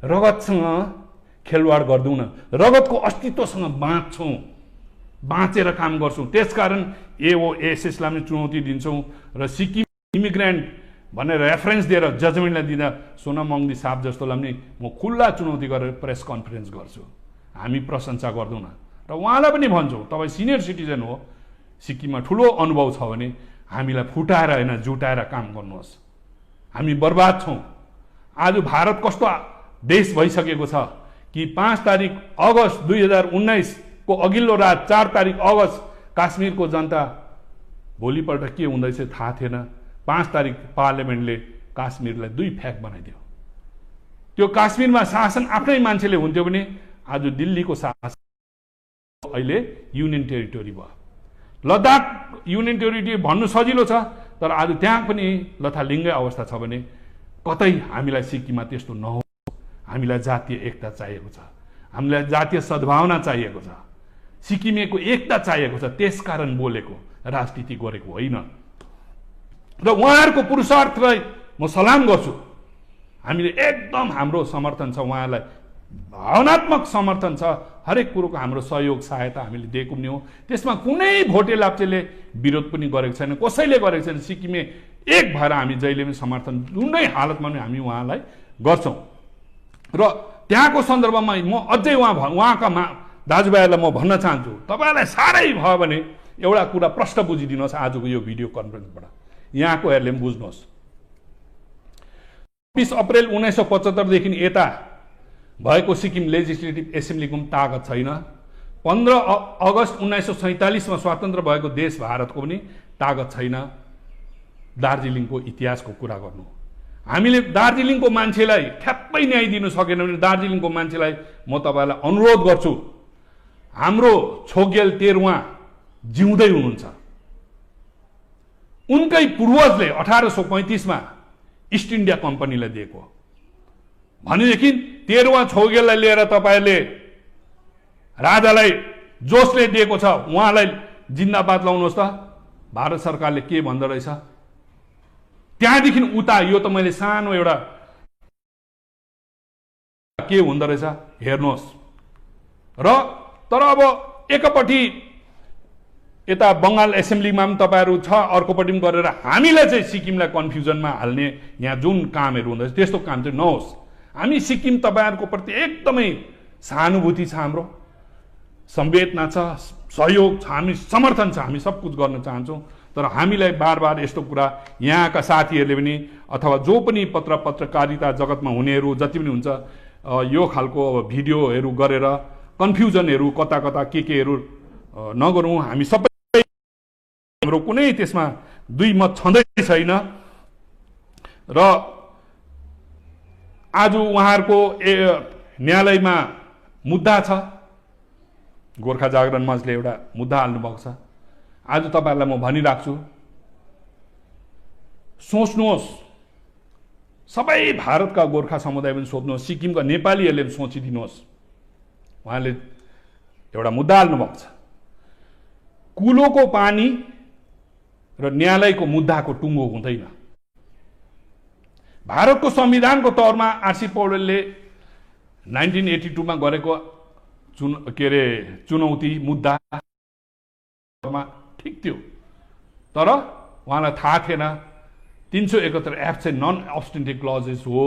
रगतसँग खेलवाड गर्दैनौँ, रगतको अस्तित्वसँग बाँच्छौं, बाँचेर काम गर्छौं। त्यसकारण एओएसएसलाई पनि चुनौती दिन्छौं र सिक्किम इमिग्रेन्ट भनेर रेफरेन्स दिएर जजमेन्टलाई दिँदा सोना मङ्दी साहब जस्तोलाई पनि म खुल्ला चुनौती गरेर प्रेस कन्फरेन्स गर्छु। हामी प्रशंसा गर्दैनौँ र उहाँलाई पनि भन्छौँ, तपाईँ सिनियर सिटिजन हो, सिक्किममा ठुलो अनुभव छ भने हामीलाई फुटाएर होइन जुटाएर काम गर्नुहोस्। हामी बर्बाद छौं। आज भारत कस्तो देश भइसकेको छ कि 5 तारिक अगस्त 2019 को अघिल्लो रात 4 तारिक अगस्त काश्मीरको जनता भोलिपल्ट के हुँदैछ थाहा थिएन। 5 तारिक पार्लियामेन्टले काश्मीरलाई 2 फ्याक बनाइदियो। त्यो काश्मीरमा शासन आफ्नै मान्छेले हुन्थ्यो भने आज दिल्लीको शासन अहिले युनियन टेरिटोरी भयो। लद्दाख युनियन टेरिटोरी भन्नु सजिलो छ, तर आज त्यहाँ पनि लथालिङ्गै अवस्था छ भने कतै हामीलाई सिक्किममा त्यस्तो नहोस्। हामीलाई जातीय एकता चाहिएको छ, हामीलाई जातीय सद्भावना चाहिएको छ, सिक्किमेको एकता चाहिएको छ। त्यसकारण बोलेको, राजनीति गरेको होइन। र उहाँहरूको पुरुषार्थलाई म सलाम गर्छु। हामीले एकदम हाम्रो समर्थन छ, उहाँलाई भावनात्मक समर्थन छ। हरेक कुरोको हाम्रो सहयोग सहायता हामीले दिएको पनि हो। त्यसमा कुनै भोटे लाप्चेले विरोध पनि गरेको छैन, कसैले गरेको छैन। सिक्किमे एक भएर हामी जहिले पनि समर्थन जुनै हालतमा पनि हामी उहाँलाई गर्छौं। र त्यहाँको सन्दर्भमा म अझै उहाँका दाजुभाइहरूलाई म भन्न चाहन्छु, तपाईलाई साह्रै भयो भने एउटा कुरा प्रश्न बुझिदिनुहोस् आजको यो भिडियो कन्फरेन्सबाट, यहाँकोहरूले पनि बुझ्नुहोस्। 20 अप्रिल 1975 देखि यता भएको सिक्किम लेजिस्लेटिभ एसेम्ब्लीको ताकत छैन। 15 अगस्त 1947 मा स्वतन्त्र भएको देश भारतको पनि ताकत छैन। दार्जिलिङको इतिहासको कुरा गर्नु, हामीले दार्जिलिङको मान्छेलाई ठ्याप्पै न्याय दिनु सकेन भने दार्जिलिङको मान्छेलाई म तपाईँलाई अनुरोध गर्छु, हाम्रो छोगेल तेरुवा जिउँदै हुनुहुन्छ। उनकै पूर्वजले 1835 मा इस्ट इन्डिया कम्पनीलाई दिएको भनेदेखि तेरुवा छोगेललाई लिएर तपाईँले राजालाई जोसले दिएको छ, उहाँलाई जिन्दाबाद लाउनुहोस् त। भारत सरकारले के भन्दो रहेछ त्यहाँदेखि उता, यो त मैले सानो एउटा के हुँदो रहेछ हेर्नुहोस्। र तर अब एकपट्टि यता बङ्गाल एसेम्ब्लीमा पनि तपाईँहरू छ, अर्कोपट्टि पनि गरेर हामीलाई चाहिँ सिक्किमलाई कन्फ्युजनमा हाल्ने यहाँ जुन कामहरू हुँदैछ त्यस्तो काम चाहिँ नहोस्। हामी सिक्किम तपाईँहरूको प्रति एकदमै सहानुभूति छ, हाम्रो संवेदना छ, सहयोग छ, हामी समर्थन छ, हामी सब कुछ गर्न चाहन्छौँ। तर हामीलाई बार बार यस्तो कुरा यहाँका साथीहरूले पनि अथवा जो पनि पत्रकारिता जगतमा हुनेहरू जति पनि हुन्छ यो खालको भिडियोहरू गरेर कन्फ्युजनहरू कता कता केहरू नगरौँ। हामी सबै हाम्रो कुनै त्यसमा दुई मत छँदै छैन। र आज उहाँहरूको न्यायालयमा मुद्दा छ, गोर्खा जागरण मञ्चले एउटा मुद्दा हाल्नुभएको छ। आज तपाईँहरूलाई म भनिराख्छु, सोच्नुहोस्, सबै भारतका गोर्खा समुदाय पनि सोध्नुहोस्, सिक्किमका नेपालीहरूले पनि सोचिदिनुहोस्। उहाँले एउटा मुद्दा हाल्नुभएको छ, कुलोको पानी र न्यायालयको मुद्दाको टुङ्गो हुँदैन। भारतको संविधानको तौरमा आरसी पौडेलले 1982 मा गरेको चुनौती मुद्दामा ठिक थियो, तर उहाँलाई थाहा थिएन 371 एफ चाहिँ नन अब्सटेन्टिभ क्लजेस हो।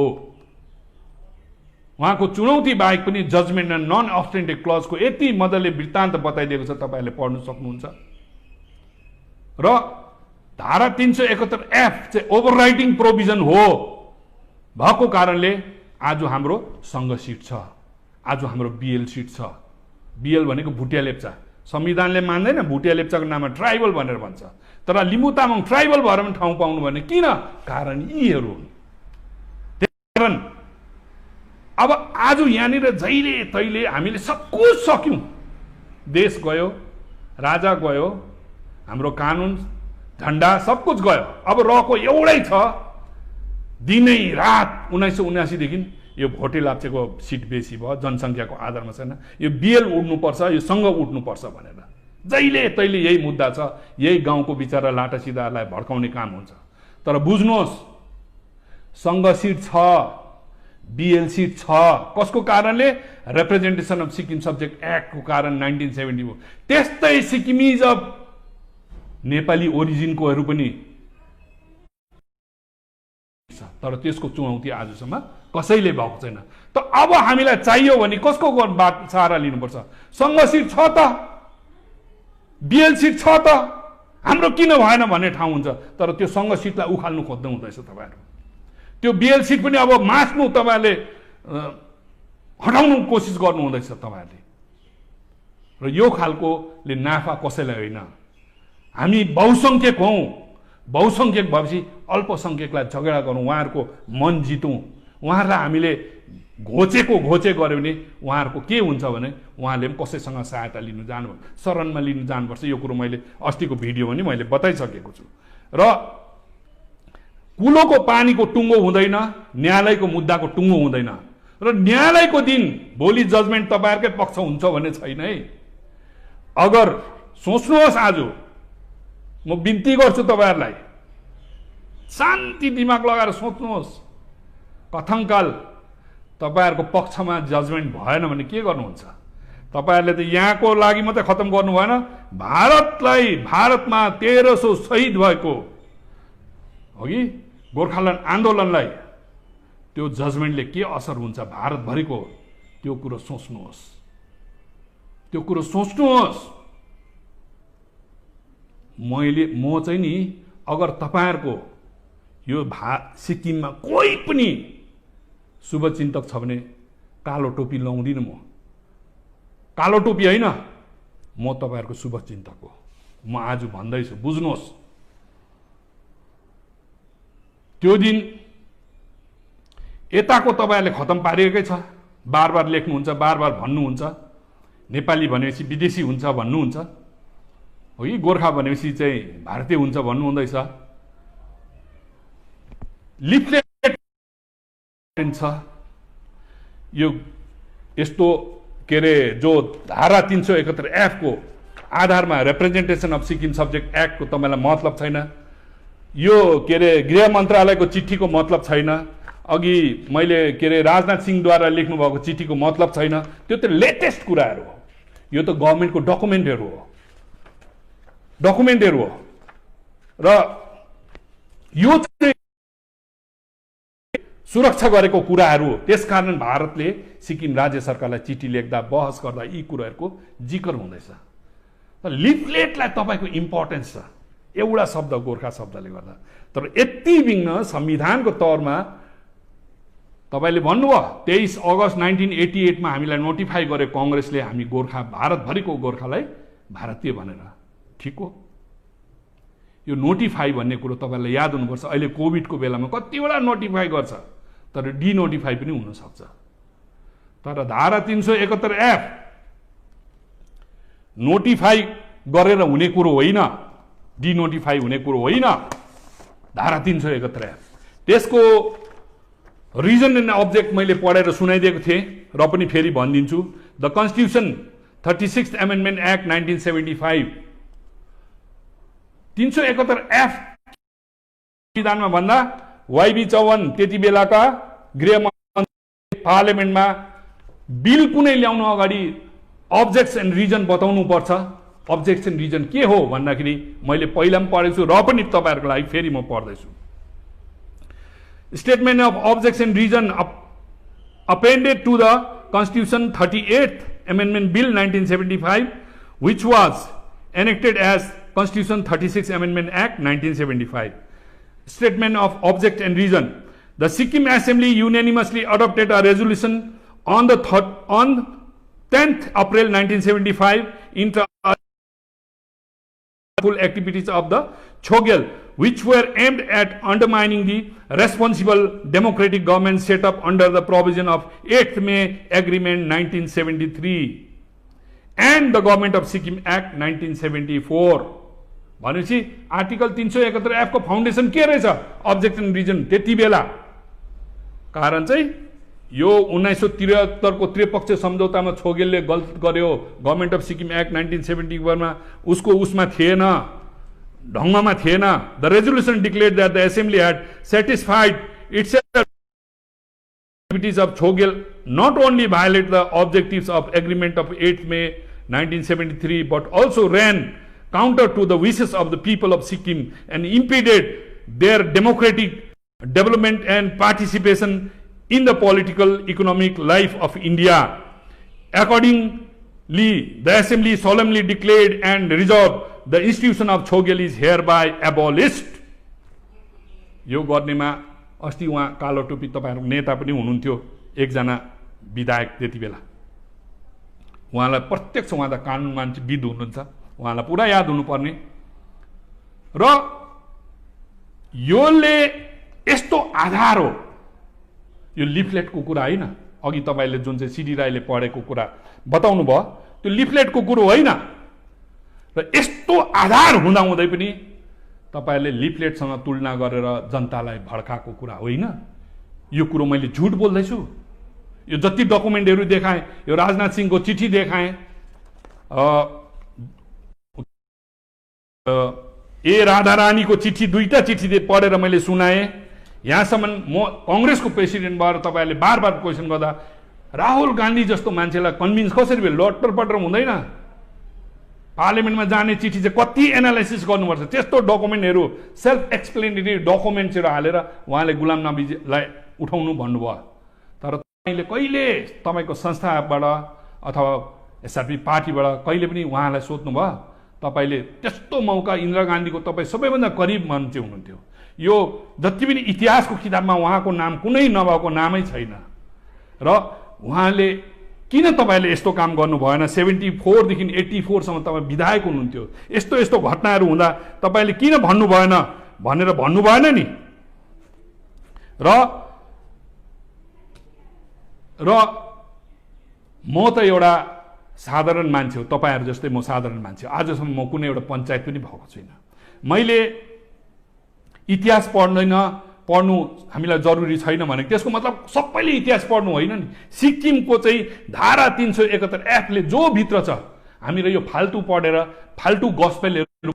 उहाँको चुनौती बाहेक पनि जजमेन्ट एन्ड नन अब्सटेन्टिभ क्लजको यति मजाले वृत्तान्त बताइदिएको छ, तपाईँहरूले पढ्न सक्नुहुन्छ। र धारा 371 एफ चाहिँ ओभरराइटिङ प्रोभिजन हो भएको कारणले आज हाम्रो सङ्घ सिट छ, आज हाम्रो बिएल सिट छ। बिएल भनेको भुटिया लेप्चा, संविधानले मान्दैन, भुटिया लेप्चाको नाममा ट्राइबल भनेर भन्छ। तर लिम्बू तामाङ ट्राइबल भएर पनि ठाउँ पाउनु भने किन? कारण यीहरू हुन्। त्यही कारण अब आज यहाँनिर जहिले तैले हामीले सब कुछ सक्यौँ, देश गयो, राजा गयो, हाम्रो कानुन झन्डा सब कुछ गयो। अब रहेको एउटै छ, दिनै रात 1979 देखि यो भोटे लाप्चेको सिट बेसी भयो, जनसङ्ख्याको आधारमा छैन, यो बिएल उड्नुपर्छ, यो सँग उठ्नुपर्छ भनेर जहिले तैले यही मुद्दा छ। यही गाउँको बिचारा लाटा सिधाहरूलाई भड्काउने काम हुन्छ। तर बुझ्नुहोस्, सङ्घ सिट छ, बिएल सिट छ, कसको कारणले? रिप्रेजेन्टेसन अफ सिक्किम सब्जेक्ट एक्टको कारण 1974। त्यस्तै सिक्किमिज नेपाली ओरिजिनकोहरू पनि, तर त्यसको चुनौती आजसम्म कसैले भएको छैन। त अब हामीलाई चाहियो भने कसको बात सहारा लिनुपर्छ? सङ्घ सिट छ त, बिएल सिट छ त, हाम्रो किन भएन भन्ने ठाउँ हुन्छ। तर त्यो सङ्घ सिटलाई उखाल्नु खोज्दै हुँदैछ तपाईँहरू। त्यो बिएल सिट पनि अब मास्नु तपाईँहरूले हटाउनु कोसिस गर्नु हुँदैछ तपाईँहरूले। र यो खालकोले नाफा कसैलाई होइन। हामी बहुसङ्ख्यक हौँ, बहुसङ्ख्यक भएपछि अल्पसङ्ख्यकलाई झगडा गरौँ, उहाँहरूको मन जितौँ। उहाँहरूलाई हामीले घोचे गऱ्यो भने उहाँहरूको के हुन्छ भने उहाँले पनि कसैसँग सहायता लिनु जानु, शरणमा लिनु जानुपर्छ। यो कुरो मैले अस्तिको भिडियोमा नि मैले बताइसकेको छु। र कुलोको पानीको टुङ्गो हुँदैन, न्यायालयको मुद्दाको टुङ्गो हुँदैन। र न्यायालयको दिन भोलि जजमेन्ट तपाईँहरूकै पक्ष हुन्छ भन्ने छैन है। अगर सोच्नुहोस्, आज म बिन्ती गर्छु तपाईँहरूलाई, शान्ति दिमाग लगाएर सोच्नुहोस्, कथङ्काल तपाईँहरूको पक्षमा जजमेन्ट भएन भने के गर्नुहुन्छ? तपाईँहरूले त यहाँको लागि मात्रै खत्तम गर्नु भएन, भारतमा 1300 शहीद भएको हो कि गोर्खाल्यान्ड आन्दोलनलाई त्यो जजमेन्टले के असर हुन्छ भारतभरिको, त्यो कुरो सोच्नुहोस्, त्यो कुरो सोच्नुहोस्। म चाहिँ नि, अगर तपाईँहरूको यो सिक्किममा कोही पनि शुभचिन्तक छ भने कालो टोपी लाउँदिनँ म। कालो टोपी होइन, म तपाईँहरूको शुभचिन्तक हो। म आज भन्दैछु, बुझ्नुहोस्। त्यो दिन यताको तपाईँहरूले खतम पारिएकै छ। बार बार लेख्नुहुन्छ, बार बार भन्नुहुन्छ, नेपाली भनेपछि विदेशी हुन्छ भन्नुहुन्छ, हो कि गोर्खा भनेपछि चाहिँ भारतीय हुन्छ भन्नुहुँदैछ। लिफलेट छ यो यस्तो के अरे जो धारा 371F को आधारमा रिप्रेजेन्टेसन अफ सिक्किम सब्जेक्ट एक्टको तपाईँलाई मतलब छैन। यो के अरे गृह मन्त्रालयको चिठीको मतलब छैन। अघि मैले के अरे राजनाथ सिंहद्वारा लेख्नुभएको चिठीको मतलब छैन। त्यो त लेटेस्ट कुराहरू हो। यो त गभर्मेन्टको डकुमेन्टहरू हो, र यो चाहिँ सुरक्षा गरेको कुराहरू हो। त्यसकारण भारतले सिक्किम राज्य सरकारलाई चिठी लेख्दा, बहस गर्दा यी कुराहरूको जिकर हुँदैछ। लिफलेटलाई तपाईँको इम्पोर्टेन्स छ एउटा शब्द गोर्खा शब्दले गर्दा। तर यति बिघ्न संविधानको तौरमा तपाईँले भन्नुभयो 23 अगस्त 1988 मा हामीलाई नोटिफाई गरे कङ्ग्रेसले, हामी गोर्खा भारतभरिको गोर्खालाई भारतीय भनेर। ठिक हो, यो नोटिफाई भन्ने कुरो तपाईँलाई याद हुनुपर्छ। अहिले कोभिडको बेलामा कतिवटा नोटिफाई गर्छ, तर डिनोटिफाई पनि हुनसक्छ। तर धारा 371F नोटिफाई गरेर हुने कुरो होइन, डिनोटिफाई हुने कुरो होइन। धारा 371F त्यसको रिजन एन्ड अब्जेक्ट मैले पढेर सुनाइदिएको थिएँ, र पनि फेरि भनिदिन्छु। The constitution 36th amendment act 1975 371F संविधानमा भन्दा वाइबी चौहान त्यति बेलाका गृह मन्त्री पार्लियामेन्टमा बिल कुनै ल्याउनु अगाडि अब्जेक्ट्स एन्ड रिजन बताउनु पर्छ। अब्जेक्ट्स एन्ड रिजन के हो भन्दाखेरि मैले पहिला पनि पढेको छु, र पनि तपाईँहरूको लागि फेरि म पढ्दैछु। Statement of objects and reason appended to the Constitution 38th Amendment Bill 1975, which was enacted as Constitution 36th Amendment Act 1975. Statement of object and reason. The Sikkim Assembly unanimously adopted a resolution on 10th April 1975 into activities of the Chogyal, which were aimed at undermining the responsible democratic government set up under the provision of 8th May Agreement 1973 and the Government of Sikkim Act 1974. भनेपछि article 371F को foundation के रहेछ? Object and reason. त्यति बेला कारण चाहिँ यो 1973 को त्रिपक्षीय सम्झौतामा छोगेलले गलत गर्यो, गभर्नमेन्ट अफ सिक्किम एक्ट 1971 मा उसको उसमा थिएन, ढङ्गमा थिएन। The resolution declared that the assembly had satisfied itself activities of Chogyal not only violate the objectives of agreement of 8th May 1973 but also ran counter to the wishes of the people of Sikkim and impeded their democratic development and participation in the political economic life of India. Accordingly, the assembly solemnly declared and resolved the institution of Chogyal is hereby abolished. यो गर्नेमा अस्ति उहाँ कालो टोपी तपाईहरुको नेता पनि हुनुहुन्थ्यो, एकजना विधायक त्यति बेला। उहाँलाई प्रत्यक्ष उहाँ त कानुन मान्छेविद हुनुहुन्छ, उहाँलाई पुरा याद हुनुपर्ने। र योले यस्तो आधार हो, यो लिफलेटको कुरा हैन। अघि तपाईले जुन चाहिँ सिडी राईले पढेको कुरा बताउनु भयो, त्यो लिफलेटको कुरो होइन। र यस्तो आधार हुँदाहुँदै पनि तपाईले लिफलेटसँग तुलना गरेर जनतालाई भड्काएको कुरा होइन। यो कुरो मैले झुट बोल्दैछु। यो जति डकुमेन्टहरु देखाएँ, यो राजनाथ सिंहको चिठी देखाएँ, ए राधारानीको चिठी, दुईटा चिठी पढेर मैले सुनाएँ। यहाँसम्म म कांग्रेसको प्रेसिडेन्ट भएर तपाईहरुले बार बार क्वेशन गर्दा राहुल गान्धी जस्तो मान्छेलाई कन्भिन्स कसरी भयो? लटर पटर हुँदैन। पार्लियामेन्टमा जाने चिठी चाहिँ कति एनालाइसिस गर्नुपर्छ, त्यस्तो डकुमेन्टहरु सेल्फ एक्सप्लेनेटरी डकुमेन्ट्सहरु हालेर उहाँले गुलाम नबीलाई उठाउनु भन्नुभयो। तर तपाईले कहिले तपाईको संस्थाबाट अथवा एसआरपी पार्टीबाट कहिले पनि उहाँलाई सोध्नु भयो? तपाईले त्यस्तो मौका इन्दिरा गान्धीको तपाई सबैभन्दा करिब मान्छे हुनुहुन्थ्यो। यो जति पनि इतिहासको किताबमा उहाँको नाम कुनै नभएको नामै छैन। र उहाँले किन तपाईले यस्तो काम गर्नु भएन? 74 देखि 84 सम्म तपाई विधायक हुनुहुन्थ्यो। यस्तो यस्तो घटनाहरू हुँदा तपाईले किन भन्नु भएन भनेर भन्नु भएन नि। र र म त एउटा साधारण मान्छे हो, तपाईँहरू जस्तै म साधारण मान्छे हो। आजसम्म म कुनै एउटा पञ्चायत पनि भएको छुइनँ। मैले इतिहास पढ्नु हामीलाई जरुरी छैन भने त्यसको मतलब सबैले इतिहास पढ्नु होइन नि। सिक्किमको चाहिँ धारा 371 F ले जो भित्र छ, हामीले यो फाल्टु पढेर फाल्टु गस्पेलहरू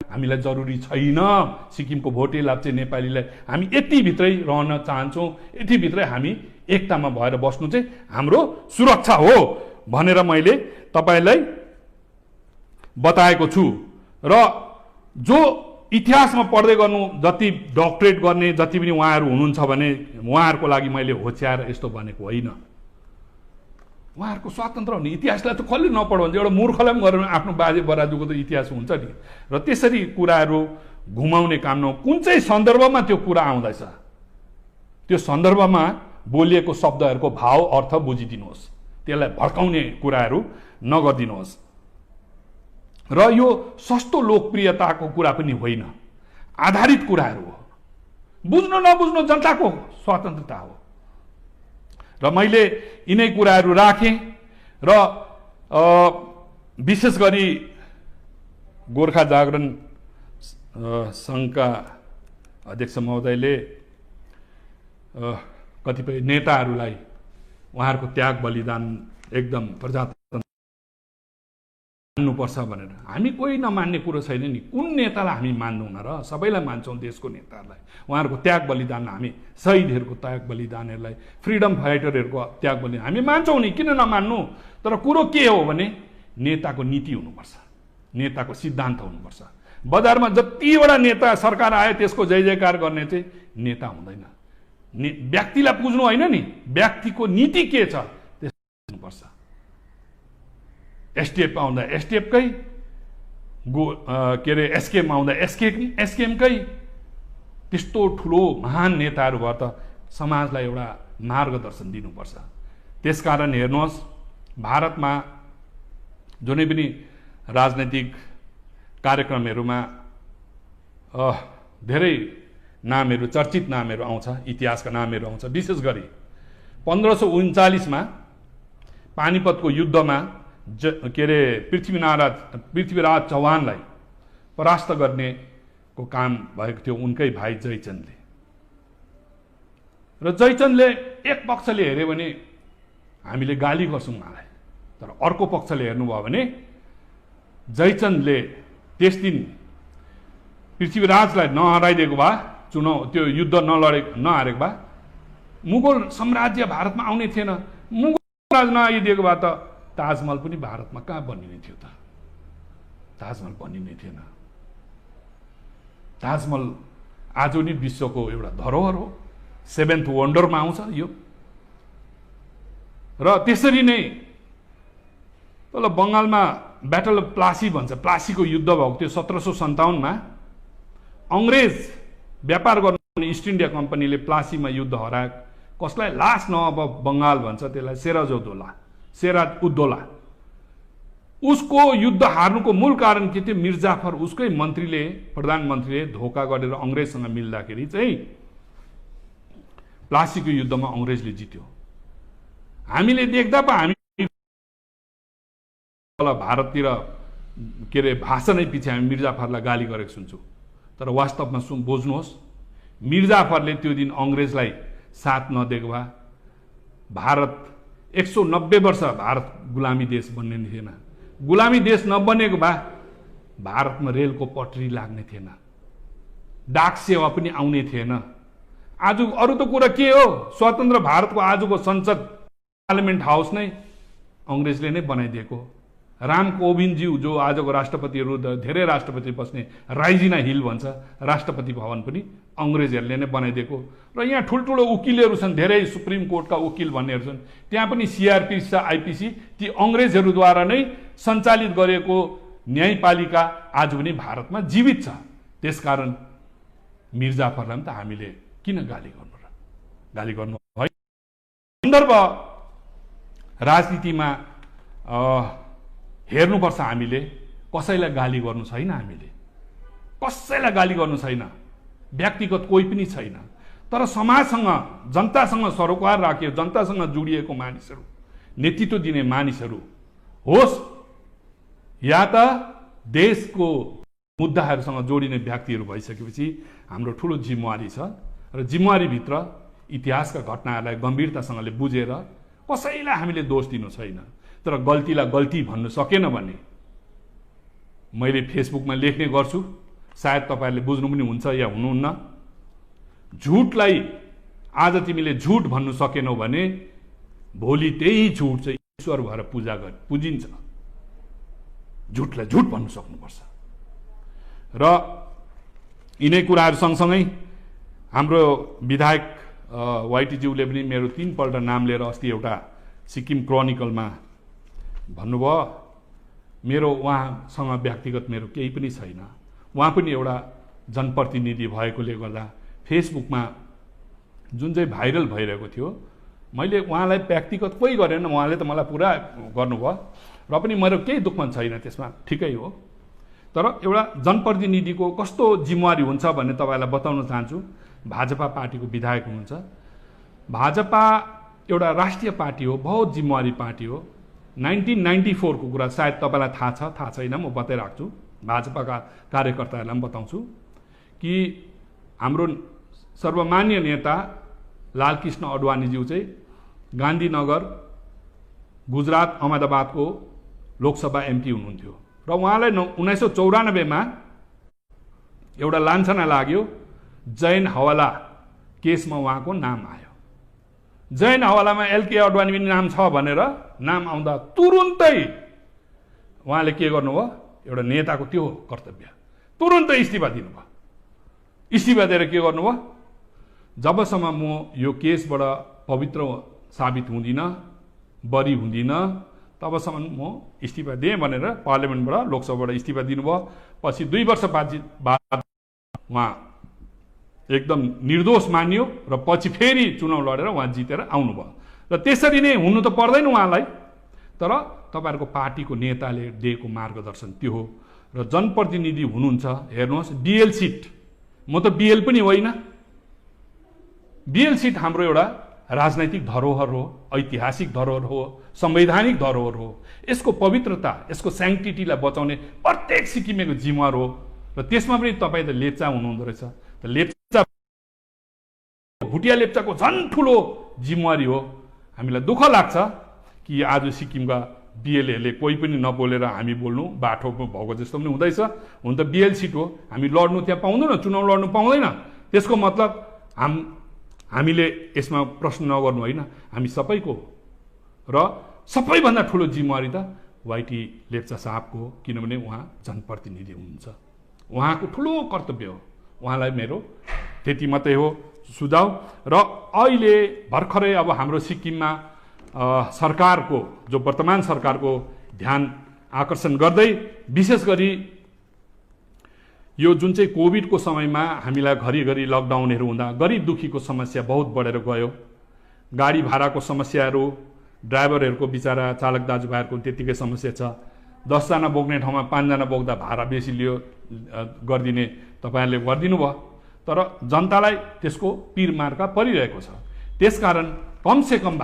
हामीलाई जरुरी छैन। सिक्किमको भोटे लाप्चे नेपालीलाई हामी यति भित्रै रहन चाहन्छौँ, यति भित्रै हामी एकतामा भएर बस्नु चाहिँ हाम्रो सुरक्षा हो भनेर मैले तपाईँलाई बताएको छु। र जो इतिहासमा पढ्दै गर्नु, जति डक्टरेट गर्ने जति पनि उहाँहरू हुनुहुन्छ भने उहाँहरूको लागि मैले होच्याएर यस्तो भनेको होइन। उहाँहरूको स्वतन्त्र हुने, इतिहासलाई त कसले नपढ भन्छ, एउटा मूर्खलाई पनि गरेर आफ्नो बाजे बराजुको त इतिहास हुन्छ नि। र त्यसरी कुराहरू घुमाउने काम न, कुन चाहिँ सन्दर्भमा त्यो कुरा आउँदैछ त्यो सन्दर्भमा बोलिएको शब्दहरूको भाव अर्थ बुझिदिनुहोस्, त्यसलाई भड्काउने कुराहरू नगरिदिनुहोस्। र यो सस्तो लोकप्रियताको कुरा पनि होइन, आधारित कुराहरू हो। बुझ्नु नबुझ्नु जनताको स्वतन्त्रता हो। र मैले यिनै कुराहरू राखेँ र विशेष गरी गोर्खा जागरण सङ्घका अध्यक्ष महोदयले कतिपय नेताहरूलाई उहाँहरूको त्याग बलिदान एकदम प्रजातन्त्र मान्नुपर्छ भनेर, हामी कोही नमान्ने कुरो छैन नि। कुन नेतालाई हामी मान्दैनौँ र? सबैलाई मान्छौँ, देशको नेताहरूलाई, उहाँहरूको त्याग बलिदान, हामी शहीदहरूको त्याग बलिदानहरूलाई, फ्रिडम फाइटरहरूको त्याग बलिदान हामी मान्छौँ नि, किन नमान्नु? तर कुरो के हो भने नेताको नीति हुनुपर्छ, नेताको सिद्धान्त हुनुपर्छ। बजारमा जतिवटा नेता सरकार आयो त्यसको जय जयकार गर्ने चाहिँ नेता हुँदैन। व्यक्तिलाई पुज्नु होइन नि, व्यक्तिको नीति के छ त्यसो हुनुपर्छ। एसडिएफ आउँदा एसडिएफकै, के अरे एसकेएम आउँदा एसकेएमकै त्यस्तो ठुलो महान नेताहरू भए त समाजलाई एउटा मार्गदर्शन दिनुपर्छ। त्यसकारण हेर्नुहोस्, भारतमा जुनै पनि राजनैतिक कार्यक्रमहरूमा धेरै नामहरू, चर्चित नामहरू आउँछ, इतिहासका नामहरू आउँछ। विशेष गरी 1539 मा पानीपतको युद्धमा के अरे पृथ्वीराज चौहानलाई परास्त गर्नेको काम भएको थियो उनकै भाइ जयचन्दले। र जयचन्दले एक पक्षले हेऱ्यो भने हामीले गाली गर्छौँ उहाँलाई, तर अर्को पक्षले हेर्नुभयो भने जयचन्दले त्यस दिन पृथ्वीराजलाई नहराइदिएको भए, त्यो युद्ध नहारेको भए मुगल साम्राज्य भारतमा आउने थिएन। मुगल साम्राज्य नआइदिएको भए त ताजमहल पनि भारतमा कहाँ बनिने थियो त? ताजमहल बनिने थिएन। ताजमहल आज नि विश्वको एउटा धरोहर हो, 7th वन्डरमा आउँछ यो। र त्यसरी नै तल बङ्गालमा ब्याटल अफ प्लासी भन्छ, प्लासीको युद्ध भएको थियो 1757 मा। अङ्ग्रेज व्यापार गर्ने इस्ट इन्डिया कम्पनीले प्लासीमा युद्ध हरायो। कसलाई? लास्ट नवाब अफ बङ्गाल भन्छ त्यसलाई, सिराज उद्दौला। उसको युद्ध हार्नुको मूल कारण के थियो? मिर्जाफर, उसकै मन्त्रीले, प्रधानमन्त्रीले धोका गरेर अङ्ग्रेजसँग मिल्दाखेरि चाहिँ प्लासीको युद्धमा अङ्ग्रेजले जित्यो। हामीले देख्दा पो हामी भारततिर के अरे भाषणै पछि हामी मिर्जाफरलाई गाली गरेको सुन्छौँ, तर वास्तवमा बुझ्नुहोस्, मिर्जाफरले त्यो दिन अङ्ग्रेजलाई साथ नदिएको भए भारत 190 वर्ष भारत गुलामी देश बन्ने थिएन। गुलामी देश नबनेको भए भारतमा रेलको पटरी लाग्ने थिएन, डाक सेवा पनि आउने थिएन। आज अरू त कुरा के हो? स्वतन्त्र भारतको आजको संसद, पार्लियामेन्ट हाउस नै अङ्ग्रेजले नै बनाइदिएको। राम कोविन्दज्यू जो आजको राष्ट्रपतिहरू, धेरै राष्ट्रपति बस्ने राइजिना हिल भन्छ, राष्ट्रपति भवन पनि अङ्ग्रेजहरूले नै बनाइदिएको। र यहाँ ठुल्ठुलो उकिलहरू छन्, धेरै सुप्रिम कोर्टका उकिल भन्नेहरू छन्, त्यहाँ पनि सिआरपी आइपिसी ती अङ्ग्रेजहरूद्वारा नै सञ्चालित गरिएको न्यायपालिका आज पनि भारतमा जीवित छ। त्यसकारण मिर्जाफरलाई त हामीले किन गाली गर्नु र? गाली गर्नु है। सन्दर्भ राजनीतिमा हेर्नुपर्छ। हामीले कसैलाई गाली गर्नु छैन, हामीले कसैलाई गाली गर्नु छैन, व्यक्तिगत कोही पनि छैन। तर समाजसँग जनतासँग सरोकार राखेर जनतासँग जोडिएको मानिसहरू, नेतृत्व दिने मानिसहरू होस् या त देशको मुद्दाहरूसँग जोडिने व्यक्तिहरू भइसकेपछि हाम्रो ठुलो जिम्मेवारी छ र जिम्मेवारीभित्र इतिहासका घटनाहरूलाई गम्भीरतासँगले बुझेर कसैलाई हामीले दोष दिनु छैन। तर गल्तीलाई गल्ती भन्नु सकेन भने मैले फेसबुकमा लेख्ने गर्छु, सायद तपाईँहरूले बुझ्नु पनि हुन्छ या हुनुहुन्न। झुटलाई आज तिमीले झुट भन्नु सकेनौ भने भोलि त्यही झुट चाहिँ ईश्वर भएर पुजिन्छ। झुटलाई झुट भन्नु सक्नुपर्छ। र यिनै कुराहरू सँगसँगै हाम्रो विधायक वाइटीज्यूले पनि मेरो 3 पल्ट नाम लिएर अस्ति एउटा सिक्किम क्रोनिकलमा भन्नुभयो। मेरो उहाँसँग व्यक्तिगत मेरो केही पनि छैन। उहाँ पनि एउटा जनप्रतिनिधि भएकोले गर्दा फेसबुकमा जुन चाहिँ भाइरल भइरहेको थियो, मैले उहाँलाई व्यक्तिगत कोही गरेन, उहाँले त मलाई पुरा गर्नुभयो र पनि मेरो केही दुःखमा छैन त्यसमा, ठिकै हो। तर एउटा जनप्रतिनिधिको कस्तो जिम्मेवारी हुन्छ भन्ने तपाईँलाई बताउन चाहन्छु। भाजपा पार्टीको विधायक हुनुहुन्छ। भाजपा एउटा राष्ट्रिय पार्टी हो, बहुत जिम्मेवारी पार्टी हो। 1994 को कुरा सायद तपाईँलाई थाहा छैन, म बताइराख्छु। भाजपाका कार्यकर्ताहरूलाई पनि बताउँछु कि हाम्रो सर्वमान्य नेता लालकृष्ण अडवाणीज्यू चाहिँ गान्धीनगर गुजरात अहमदाबादको लोकसभा एमपी हुनुहुन्थ्यो र उहाँलाई 1994 मा एउटा लान्छना लाग्यो। जैन हवाला केसमा उहाँको नाम आयो। जैन हवालामा एलके अडवाणी पनि नाम छ भनेर नाम आउँदा तुरुन्तै उहाँले के गर्नुभयो, एउटा नेताको त्यो कर्तव्य, तुरुन्तै इस्तिफा दिनुभयो। इस्तिफा दिएर के गर्नुभयो, जबसम्म म यो केसबाट पवित्र साबित हुँदिनँ, बरी हुँदिनँ, तबसम्म म इस्तिफा दिएँ भनेर पार्लियामेन्टबाट लोकसभाबाट इस्तिफा दिनुभयो। पछि 2 वर्ष बाद उहाँ एकदम निर्दोष मानियो र पछि फेरि चुनाव लडेर उहाँ जितेर आउनुभयो। र त्यसरी नै हुनु त पर्दैन उहाँलाई, तर तपाईँहरूको पार्टीको नेताले दिएको मार्गदर्शन त्यो हो। र जनप्रतिनिधि हुनुहुन्छ, हेर्नुहोस् बिएल सिट, म त बिएल पनि होइन। बिएल सिट हाम्रो एउटा राजनैतिक धरोहर हो, ऐतिहासिक धरोहर हो, संवैधानिक धरोहर हो। यसको पवित्रता, यसको स्याङ्क्टिटीलाई बचाउने प्रत्येक सिक्किमेको जिम्मेवार हो। र त्यसमा पनि तपाईँ त लेप्चा हुनुहुँदो रहेछ। त लेप्चा भुटिया लेप्चाको झन् ठुलो जिम्मेवारी हो। हामीलाई दुःख लाग्छ कि आज सिक्किमका बिएलएले कोही पनि नबोलेर हामी बोल्नु बाठो भएको जस्तो पनि हुँदैछ। हुन त बिएल सिट हो, हामी लड्नु त्यहाँ पाउँदैन, चुनाव लड्नु पाउँदैन। त्यसको मतलब हामीले यसमा प्रश्न नगर्नु होइन, हामी सबैको हो। र सबैभन्दा ठुलो जिम्मेवारी त वाइटी लेप्चा साहबको हो, किनभने उहाँ जनप्रतिनिधि हुनुहुन्छ। उहाँको ठुलो कर्तव्य हो। उहाँलाई मेरो त्यति मात्रै हो सुझाव। र अहिले भर्खरै अब हाम्रो सिक्किममा सरकारको जो वर्तमान सरकारको ध्यान आकर्षण गर्दै विशेष गरी यो जुन चाहिँ कोभिडको समयमा हामीलाई घरिघरि लकडाउनहरू हुँदा गरिब दुखीको समस्या बहुत बढेर गयो। गाडी भाडाको समस्याहरू, ड्राइभरहरूको बिचरा चालक दाजुभाइहरूको त्यतिकै समस्या छ। 10 जना बोक्ने ठाउँमा 5 जना बोक्दा भाडा बेसी गरिदिने तपाईँहरूले गरिदिनु भयो। तर जनतालाई त्यसको पिरमार्का परिरहेको छ। त्यसकारण कमसेकम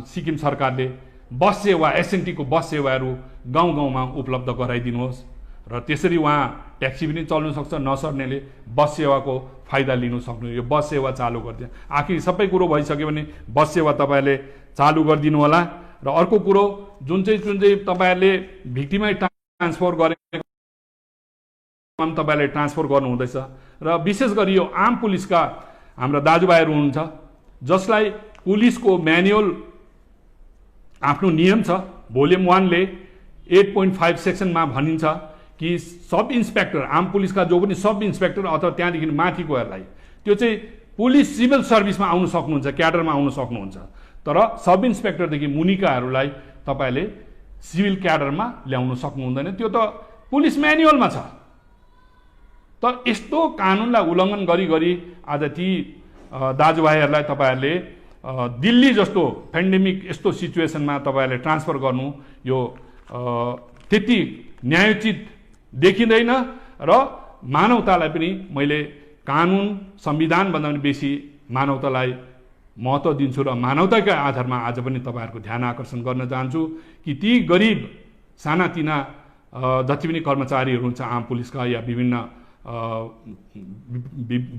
सिक्किम सरकारले बस सेवा, एसएनटीको बस सेवाहरू गाउँ गाउँमा उपलब्ध गराइदिनुहोस्। र त्यसरी उहाँ ट्याक्सी पनि चल्नु सक्छ, नसर्नेले बस सेवाको फाइदा लिनु सक्नु। यो बस सेवा चालु गरिदिनु। आखिर सबै कुरो भइसक्यो भने बस सेवा तपाईँहरूले चालु गरिदिनु होला। र अर्को कुरो जुन चाहिँ तपाईँहरूले भिक्टिमै ट्रान्सफर गरेको तपाईँले ट्रान्सफर गर्नु हुँदैछ। र विशेष गरी यो आम पुलिसका हाम्रा दाजुभाइहरू हुनुहुन्छ जसलाई पुलिसको म्यानुअल आफ्नो नियम छ, भोल्युम 1 ले 8.5 सेक्सनमा भनिन्छ कि सब इन्सपेक्टर, आम पुलिसका जो पनि सब इन्सपेक्टर अथवा त्यहाँदेखि माथिकोहरूलाई त्यो चाहिँ पुलिस सिभिल सर्भिसमा आउनु सक्नुहुन्छ, क्याडरमा आउनु सक्नुहुन्छ। तर सब इन्सपेक्टरदेखि मुनिकाहरूलाई तपाईँले सिभिल क्याडरमा ल्याउन सक्नुहुँदैन। त्यो त पुलिस म्यानुअलमा छ। तर यस्तो कानुनलाई उल्लङ्घन गरी आज ती दाजुभाइहरूलाई तपाईँहरूले दिल्ली जस्तो पेन्डेमिक यस्तो सिचुएसनमा तपाईँहरूले ट्रान्सफर गर्नु यो त्यति न्यायोचित देखिँदैन। र मानवतालाई पनि मैले कानुन संविधानभन्दा पनि बेसी मानवतालाई महत्त्व दिन्छु र मानवताकै आधारमा आज पनि तपाईँहरूको ध्यान आकर्षण गर्न चाहन्छु कि ती गरिब सानातिना जति पनि कर्मचारीहरू हुन्छ आम पुलिसका या विभिन्न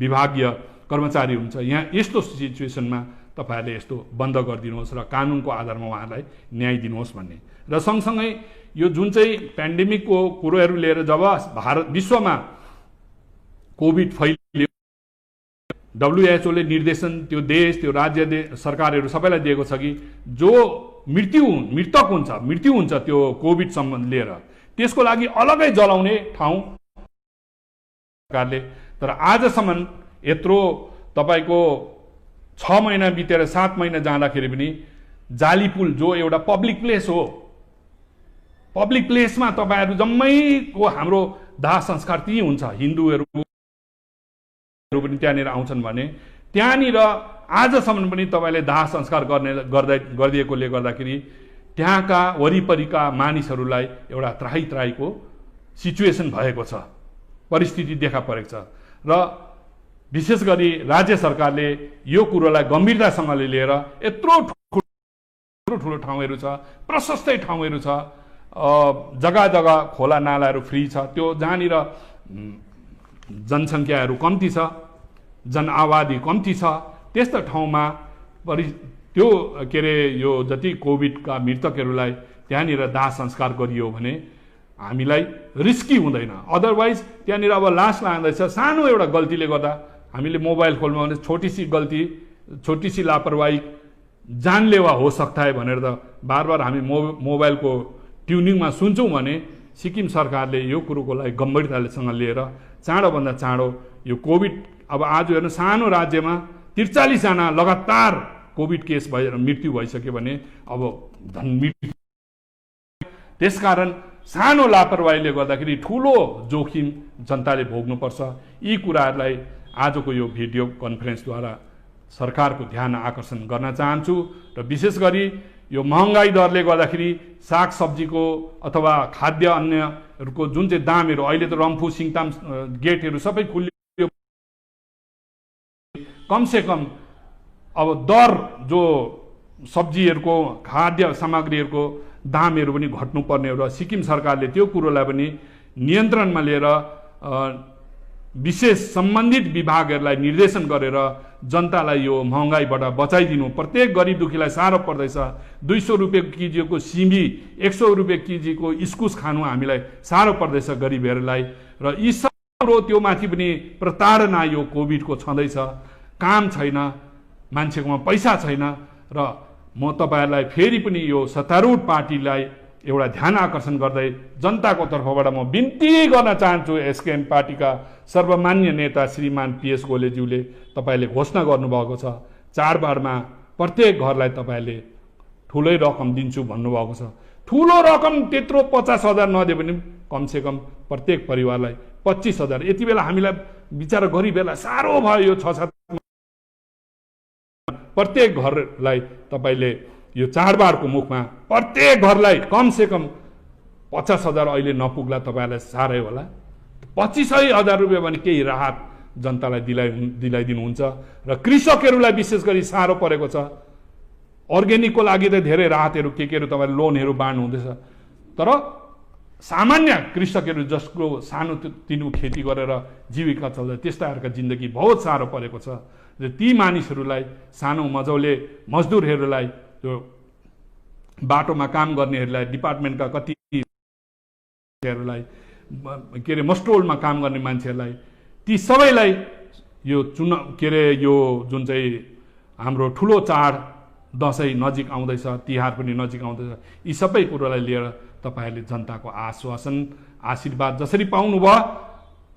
विभागीय कर्मचारी हुन्छ, यहाँ यस्तो सिचुएसनमा तपाईँहरूले यस्तो बन्द गरिदिनुहोस् र कानुनको आधारमा उहाँहरूलाई न्याय दिनुहोस् भन्ने। र सँगसँगै यो जुन चाहिँ पेन्डेमिकको कुरोहरू लिएर जब विश्वमा कोभिड फैलियो, WHO ले निर्देशन त्यो देश, त्यो राज्य सरकारहरू सबैलाई दिएको छ कि जो मृत्यु हुन्छ त्यो कोभिड सम्बन्ध लिएर त्यसको लागि अलगै जलाउने ठाउँ सरकारले। तर आजसम्म यत्रो तपाईँको 6 महिना बितेर 7 महिना जाँदाखेरि पनि जाली पुल जो एउटा पब्लिक प्लेस हो, पब्लिक प्लेसमा तपाईँहरू जम्मैको हाम्रो दाह संस्कार त्यहीँ हुन्छ, हिन्दूहरू पनि त्यहाँनिर आउँछन् भने त्यहाँनिर आजसम्म पनि तपाईँले दाह संस्कार गरिदिएकोले गर्दाखेरि त्यहाँका वरिपरिका मानिसहरूलाई एउटा त्राहीको सिचुएसन भएको छ, परिस्थिति देखा परेको छ। र विशेष गरी राज्य सरकारले यो कुरोलाई गम्भीरतासँगले लिएर यत्रो ठुलो ठाउँहरू छ, प्रशस्तै ठाउँहरू छ, जग्गा जग्गा खोला नालाहरू फ्री छ, त्यो जहाँनिर जनसङ्ख्याहरू कम्ती छ, जनआबादी कम्ती छ, त्यस्तो ठाउँमा त्यो के अरे यो जति कोभिडका मृतकहरूलाई त्यहाँनिर दाह संस्कार गरियो भने हामीलाई रिस्की हुँदैन। अदरवाइज त्यहाँनिर अब लास लाँदैछ, सानो एउटा गल्तीले गर्दा हामीले मोबाइल खोल्नु भने छोटी सी लापरवाही जानलेवा हो सकता है भनेर त बार हामी मोबाइलको ट्युनिङमा सुन्छौँ भने सिक्किम सरकारले यो कुरोको लागि गम्भीरतासँग लिएर चाँडोभन्दा चाँडो यो कोभिड, अब आज हेर्नु सानो राज्यमा 43 जना लगातार कोभिड केस मृत्यु भइसक्यो भने अब झन् मृत्यु, त्यसकारण सानो लापरवाहीले गर्दाखेरि ठुलो जोखिम जनताले भोग्नुपर्छ। यी कुराहरूलाई आजको यो भिडियो कन्फरेन्सद्वारा सरकारको ध्यान आकर्षण गर्न चाहन्छु। र विशेष गरी यो महँगाई दरले गर्दाखेरि सागसब्जीको अथवा खाद्य अन्यहरूको जुन चाहिँ दामहरू अहिले त रम्फू सिङताम गेटहरू सबै खुल्यो, कमसेकम अब दर जो सब्जीहरूको खाद्य सामग्रीहरूको दामहरू पनि घट्नुपर्ने र सिक्किम सरकारले त्यो कुरोलाई पनि नियन्त्रणमा लिएर विशेष सम्बन्धित विभागहरूलाई निर्देशन गरेर जनतालाई यो महँगाईबाट बचाइदिनु। प्रत्येक गरिब दुखीलाई साह्रो पर्दैछ, 200 रुपियाँ केजीको सिमी, 100 रुपियाँ केजीको इस्कुस खानु हामीलाई साह्रो पर्दैछ गरिबहरूलाई। र यी सब त्यो माथि पनि प्रताडना यो कोभिडको छँदैछ, काम छैन, मान्छेकोमा पैसा छैन। र म तपाईहरुलाई फेरि पनि यो सत्तारूढ पार्टीलाई एउटा ध्यान आकर्षण गर्दै जनताको तर्फबाट म बिन्ती गर्न चाहन्छु। एसकेएम पार्टीका सर्वमान्य नेता श्रीमान पीएस गोलेज्यूले तपाईले घोषणा गर्नुभएको छ, चाडबाडमा प्रत्येक घरलाई तपाईले ठुलै रकम दिन्छु भन्नुभएको छ। ठुलो रकम त्यत्रो 50,000 नदिए पनि कमसेकम प्रत्येक परिवारलाई 25,000, यति बेला हामीलाई विचार गरिबेला साह्रो भयो। यो 6-7 प्रत्येक घरलाई तपाईले यो चाडबाडको मुखमा प्रत्येक घरलाई कमसेकम 50,000 अहिले नपुग्ला तपाईलाई साह्रै होला। 25,000 रुपियाँ भने केही राहत जनतालाई दिलाइदिनुहुन्छ। र कृषकहरूलाई विशेष गरी साह्रो परेको छ। अर्ग्यानिकको लागि त धेरै राहतहरू केहरू तपाईले लोनहरू बाँड्नु हुँदैछ, तर सामान्य कृषकहरू जसको सानो तिनो खेती गरेर जीविका चल्छ त्यस्ताहरूका जिन्दगी बहुत साह्रो परेको छ। र ती मानिसहरूलाई, सानो मजौले मजदुरहरूलाई, त्यो बाटोमा काम गर्नेहरूलाई, डिपार्टमेन्टका कतिहरूलाई, के अरे मस्टोलमा काम गर्ने मान्छेहरूलाई, ती सबैलाई यो यो जुन चाहिँ हाम्रो ठुलो चाड दसैँ नजिक आउँदैछ, तिहार पनि नजिक आउँदैछ, यी सबै कुरोलाई लिएर तपाईहरूले जनताको आश्वासन आशीर्वाद जसरी पाउनुभयो,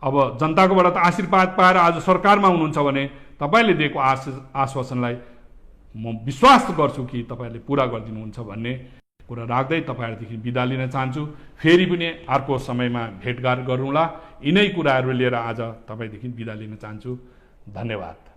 अब जनताकोबाट त आशीर्वाद पाएर आज सरकारमा हुनुहुन्छ भने तपाईले दिएको आश्वासनलाई म विश्वास गर्छु कि तपाईले पूरा गरिदिनुहुन्छ भन्ने कुरा राख्दै तपाईहरुदेखि बिदा लिन चाहन्छु। फेरि पनि अर्को समयमा भेटघाट गरौँला। यिनै कुराहरू लिएर आज तपाईदेखि बिदा लिन चाहन्छु। धन्यवाद।